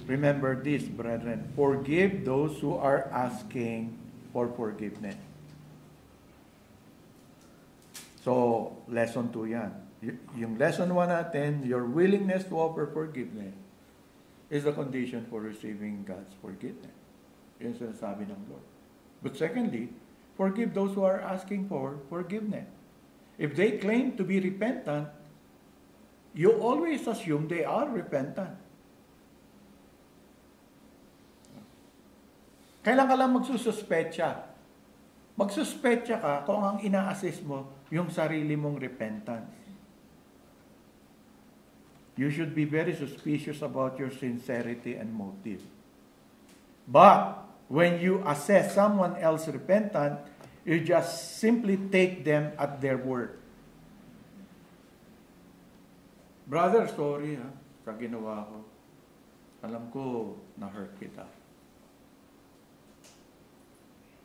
remember this, brethren. Forgive those who are asking for forgiveness. So, lesson 2 yan. Yung lesson 1 natin, your willingness to offer forgiveness is the condition for receiving God's forgiveness. Yun sinasabi ng Lord. But secondly, forgive those who are asking for forgiveness. If they claim to be repentant, you always assume they are repentant. Kailan ka lang magsususpecha? Magsuspecha ka kung ang ina-assess mo yung sarili mong repentance. You should be very suspicious about your sincerity and motive. But when you assess someone else repentant, you just simply take them at their word. Brother, sorry sa ginawa ko. Alam ko, na-hurt kita.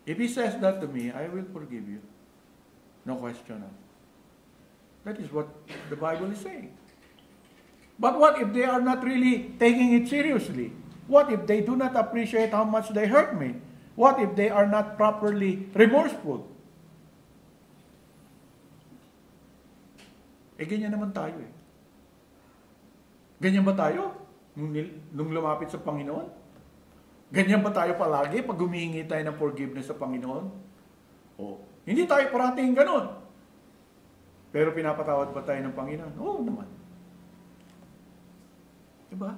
If he says that to me, I will forgive you. No question. That is what the Bible is saying. But what if they are not really taking it seriously? What if they do not appreciate how much they hurt me? What if they are not properly remorseful? Ganyan naman tayo eh. Ganyan ba tayo nung lumapit sa Panginoon? Ganyan ba tayo palagi pag humihingi tayo ng forgiveness sa Panginoon? Hindi tayo parating ganon. Pero pinapatawad pa tayo ng Panginoon? Oo naman. Diba?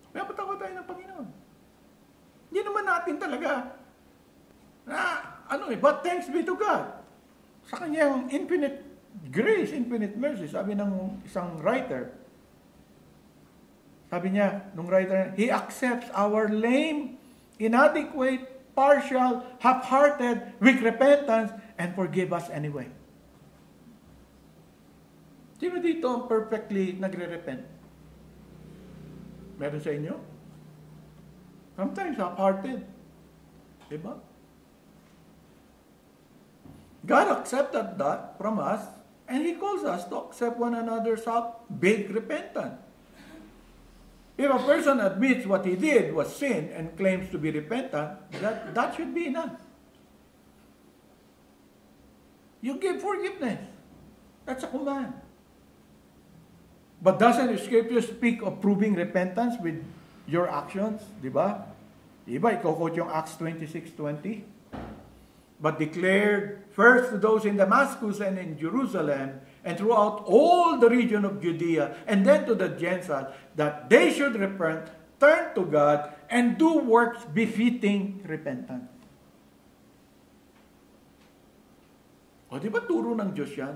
Pinapatawad tayo ng Panginoon. Hindi naman natin talaga but thanks be to God. Sa kanyang infinite grace, infinite mercy, sabi ng isang writer, sabi niya, nung writer, He accepts our lame, inadequate, partial, half-hearted, weak repentance, and forgive us anyway. Sino dito ang perfectly nagre-repent? Meron sa inyo? Sometimes half-hearted. Diba? God accepted that from us, and He calls us to accept one another's big repentance. If a person admits what he did was sin and claims to be repentant, that should be enough. You give forgiveness. That's a command. But doesn't the Scripture speak of proving repentance with your actions? Di ba? Diba, iko-quote yung Acts 26:20. But declared first to those in Damascus and in Jerusalem and throughout all the region of Judea, and then to the Gentiles, that they should repent, turn to God, and do works befitting repentance. O di ba turo ng Diyos yan?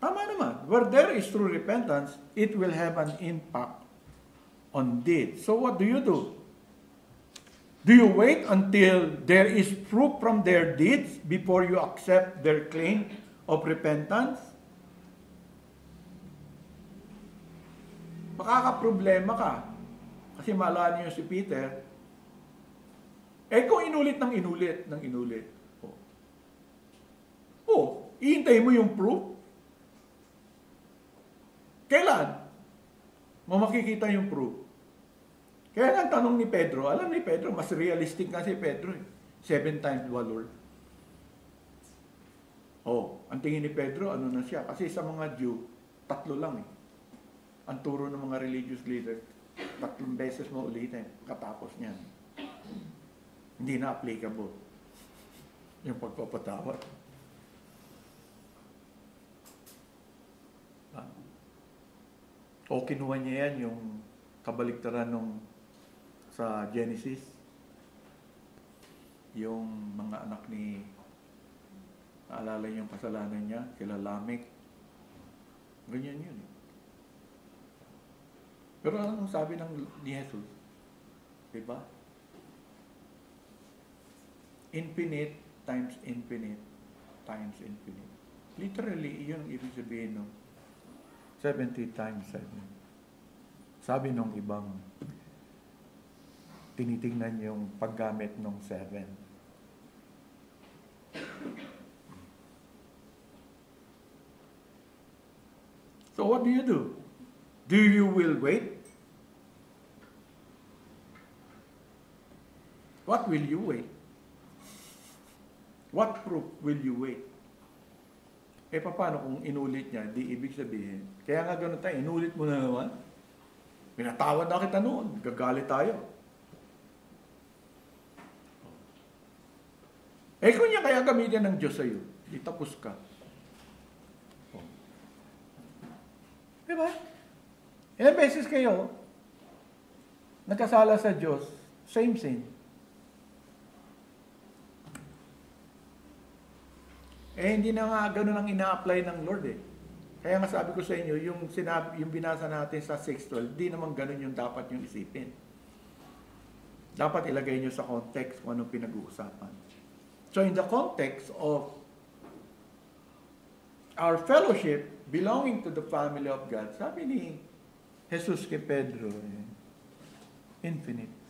Tama naman. Where there is true repentance, it will have an impact on deeds. So what do? Do you wait until there is proof from their deeds before you accept their claim of repentance? Makakaproblema ka. Kasi maalala niyo si Peter, kung inulit ng inulit. Ihintay mo yung proof. Kailan? Makikita yung proof. Kaya ang tanong ni Pedro, alam ni Pedro, mas realistic nga si Pedro. 7 times Lord. Ang tingin ni Pedro, ano na siya? Kasi sa mga Jew, 3 lang eh. Ang turo ng mga religious leaders, 3 beses mo ulitin, katapos niyan. Hindi na applicable yung pagpapatawad. O kinuha niya yan yung kabaligtaran nung sa Genesis, yung mga anak ni, naalala niyo yung kasalanan niya, sila Lamek. Ganyan yun. Pero anong sabi ni Jesus? Diba? Infinite times infinite times infinite. Literally, yun ang ibig sabihin no? 70 times 7. Sabi nung ibang tinitingnan yung paggamit ng 7. So what do? Do you will wait? What will you wait? What proof will you wait? Paano kung inulit niya, di ibig sabihin. Kaya nga ganun tayo, inulit mo na naman. Pinatawad na kita noon, gagalit tayo. Kung niya kaya gamitin ng Diyos sa'yo, itapos ka. Diba? Ilang beses kayo, nagkasala sa Diyos, same sin. Hindi na nga ganun ang ina-apply ng Lord eh. Kaya nga sabi ko sa inyo, yung binasa natin sa 6:12, di naman ganun yung dapat yung isipin. Dapat ilagay nyo sa context kung anong pinag-uusapan. So in the context of our fellowship, belonging to the family of God, sabi ni Jesus kay Pedro, infinite.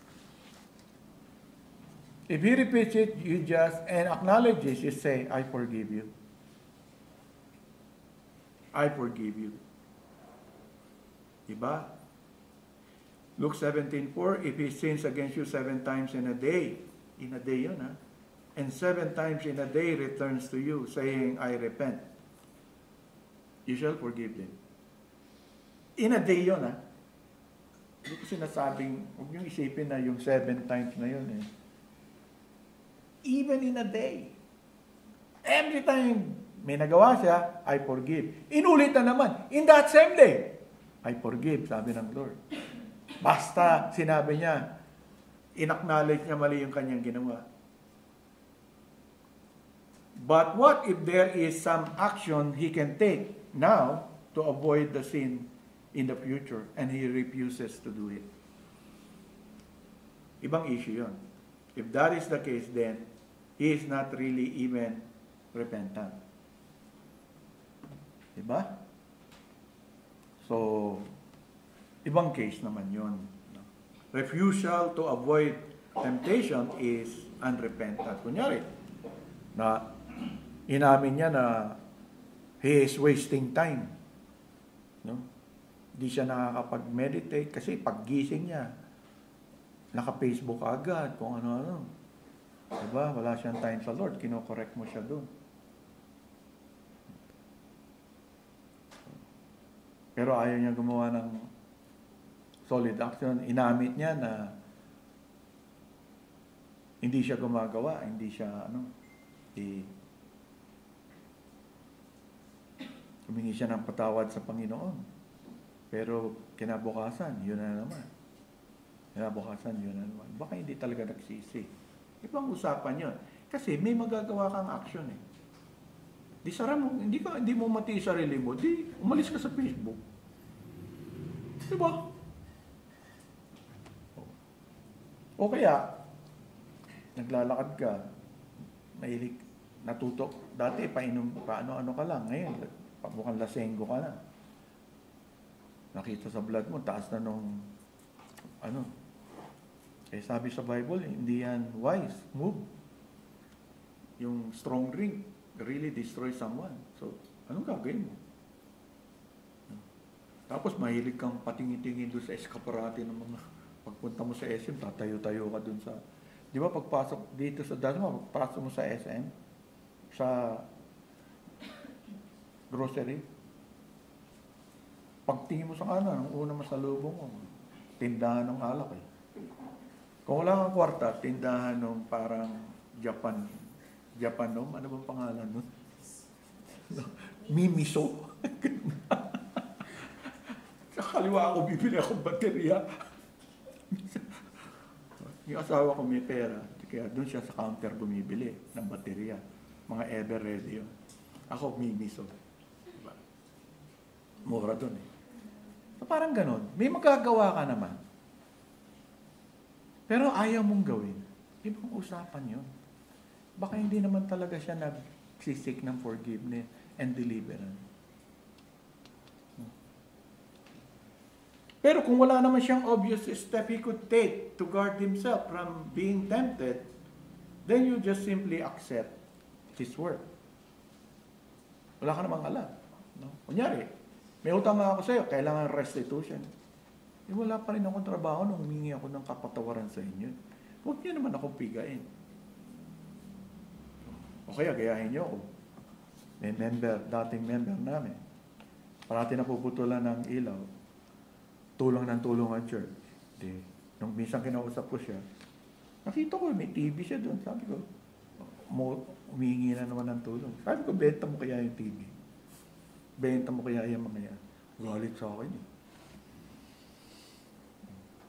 If he repeats it, you just, and acknowledges, you say, I forgive you. I forgive you. Diba? Luke 17:4, if he sins against you 7 times in a day yun ha, and 7 times in a day returns to you, saying, I repent, you shall forgive them. In a day yun ha. Hindi ko sinasabing, huwag yung isipin na yung 7 times na yun eh. Even in a day. Every time may nagawa siya, I forgive. Inulit na naman. In that same day, I forgive, sabi ng Lord. Basta sinabi niya, in-acknowledge niya mali yung kanyang ginawa. But what if there is some action he can take now to avoid the sin in the future and he refuses to do it? Ibang issue yun. If that is the case, then he is not really even repentant. Diba? So, ibang case naman yun. Refusal to avoid temptation is unrepentant. Kunyari, na inamin niya na he is wasting time. No? Hindi siya nakakapag-meditate kasi paggising niya, naka-Facebook agad, kung ano-ano. Diba? Wala siyang time sa Lord. Kino-correct mo siya doon. Pero ayaw niya gumawa ng solid action. Inamit niya na hindi siya gumagawa, hindi siya humingi siya ng patawad sa Panginoon. Pero kinabukasan, yun na naman. Baka hindi talaga nagsisi. Ibang usapan yun. Kasi may magagawa kang action eh. Di sara mo, hindi mo mati sarili mo, di umalis ka sa Facebook. Diba? O kaya, naglalakad ka, mahilig, natutok. Dati, paano ka lang. Ngayon, mukhang lasenggo ka na. Nakita sa blood mo, taas na nung, sabi sa Bible, hindi yan wise move. Yung strong drink really destroy someone. So, anong gagawin mo? Tapos, mahilig kang patingin-tingin doon sa eskaparate ng mga, pagpunta mo sa SM, tatayo-tayo ka doon sa, di ba pagpasok dito sa Dasma, pagpasok mo sa SM, sa grocery, pagtingin mo sa kanan, ang una masalubong mo, tindahan ng alak eh. Kung wala kang kwarta, tindahan ng parang Japan, ano bang pangalan nun? Mimiso. Sa kaliwa ako, bibili akong baterya. Yung asawa ko may pera, kaya doon siya sa counter bumibili ng baterya. Mga ever ready yun. Ako, Mimiso. Diba? Mura doon eh. So, parang ganun. May magagawa ka naman. Pero ayaw mong gawin. Ibang usapan yun. Baka hindi naman talaga siya nagsisik ng forgiveness and deliverance. Pero kung wala naman siyang obvious step he could take to guard himself from being tempted, then you just simply accept his word. Wala ka namang alam. No? Kunyari, may utang ako sa'yo, kailangan restitution. Wala pa rin akong trabaho nung humingi ako ng kapatawaran sa inyo. Huwag niyo naman akong pigain. O kaya, gayahin niyo ako. May dating member namin. Parati napuputulan ng ilaw. Tulong ng tulong ang church. Nung minsan kinausap ko siya, nakita ko, may TV siya doon. Sabi ko, humingi na naman ng tulong. Sabi ko, benta mo kaya yung TV. Benta mo kaya yung mga yan. Galit sa akin eh.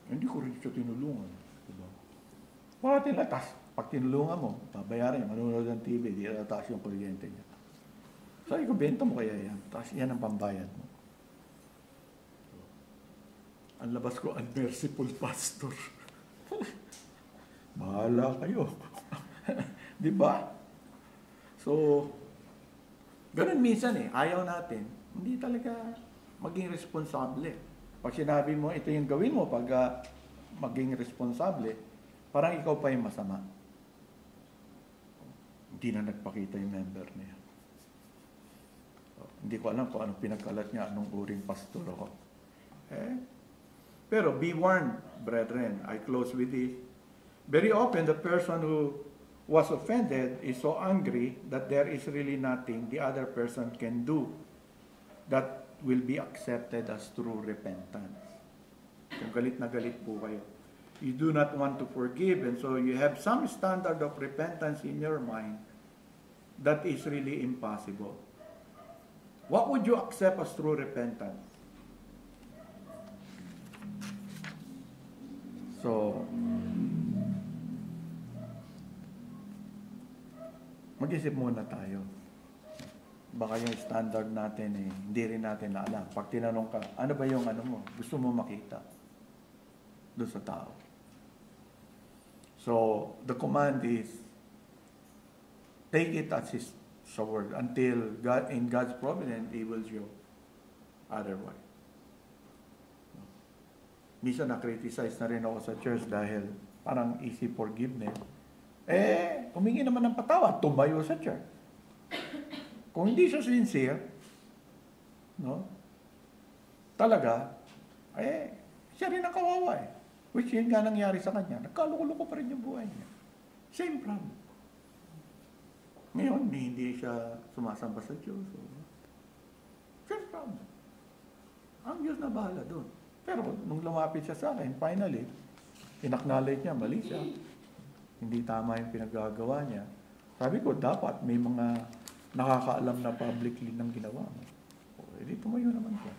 Hindi ko rin siya tinulungan. Diba? Parati latas. Pag tinulungan mo, babayaran niya, manunood ng TV, di nataas yung kuryente niya. Sabi ko, benta mo kaya yan. Tapos yan ang pambayad mo. Ang labas ko, unmerciful pastor. Bahala kayo. Di ba? So, ganun minsan eh. Ayaw natin. Hindi talaga maging responsable. Pag sinabi mo, ito yung gawin mo pag maging responsable, parang ikaw pa yung masama. Hindi na nagpakita yung member niya. Hindi ko alam kung anong pinagkalat niya, anong uring pastor ako. Pero be warned, brethren, I close with this. Very often, the person who was offended is so angry that there is really nothing the other person can do that will be accepted as true repentance. Kung galit na galit po kayo. You do not want to forgive, and so you have some standard of repentance in your mind that is really impossible. What would you accept as true repentance? So, mag-isip muna tayo. Baka yung standard natin hindi rin natin na alam. Pag tinanong ka, ano ba yung mo, gusto mo makita doon sa tao. So, the command is, take it as his word until God, in God's providence, He will show otherwise. Minsan na-criticize na rin ako sa church dahil parang easy forgiveness. Humingi naman ng patawad, tumayo sa church. Kung hindi siya sincere, no? Talaga, siya rin ang kawawa eh. Which yun nga nangyari sa kanya. Nagkaluko-luko pa rin yung buhay niya. Same problem. Ngayon, hindi siya sumasamba sa Diyos. Same problem. Ang Diyos na bahala doon. Pero nung lumapit siya sa akin, finally, inacknowledge niya, mali siya. Hindi tama yung pinagagawa niya. Sabi ko, dapat may mga nakakaalam na publicly ng ginawa mo. O, edi tumayo naman siya.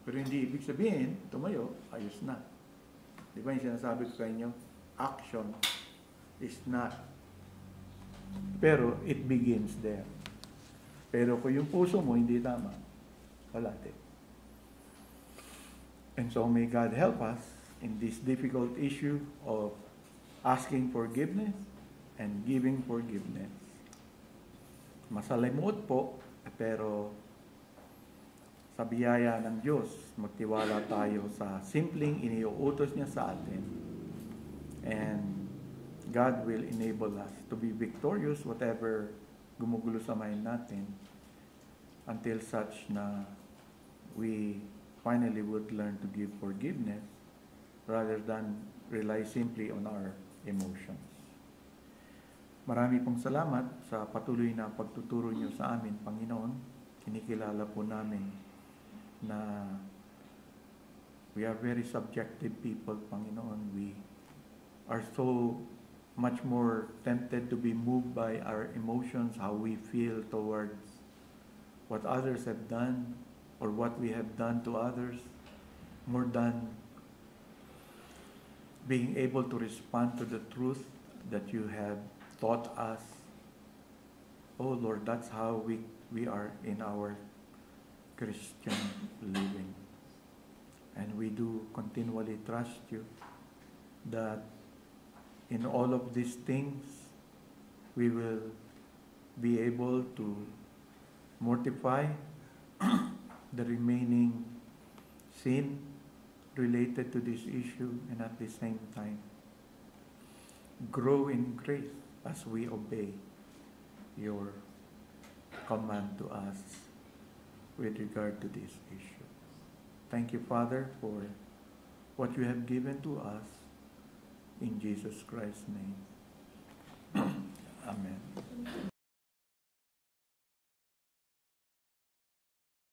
Pero hindi ibig sabihin, tumayo, ayos na. Di ba yung sinasabi ko sa inyo? Action is not. Pero it begins there. Pero kung yung puso mo hindi tama, wala din. And so may God help us in this difficult issue of asking forgiveness and giving forgiveness. Masalimuot po, pero sa biyaya ng Diyos, magtiwala tayo sa simpleng iniuutos niya sa atin. And God will enable us to be victorious whatever gumugulo sa mind natin until such na we finally would learn to give forgiveness rather than rely simply on our emotions. Marami pong salamat sa patuloy na pagtuturo niyo sa amin, Panginoon. Kinikilala po namin na we are very subjective people, Panginoon. We are so much more tempted to be moved by our emotions, how we feel towards what others have done or what we have done to others, more than being able to respond to the truth that you have taught us. Oh Lord, that's how we are in our Christian living. And we do continually trust you that in all of these things, we will be able to mortify the remaining sin related to this issue, and at the same time, grow in grace as we obey your command to us with regard to this issue. Thank you, Father, for what you have given to us. In Jesus Christ's name.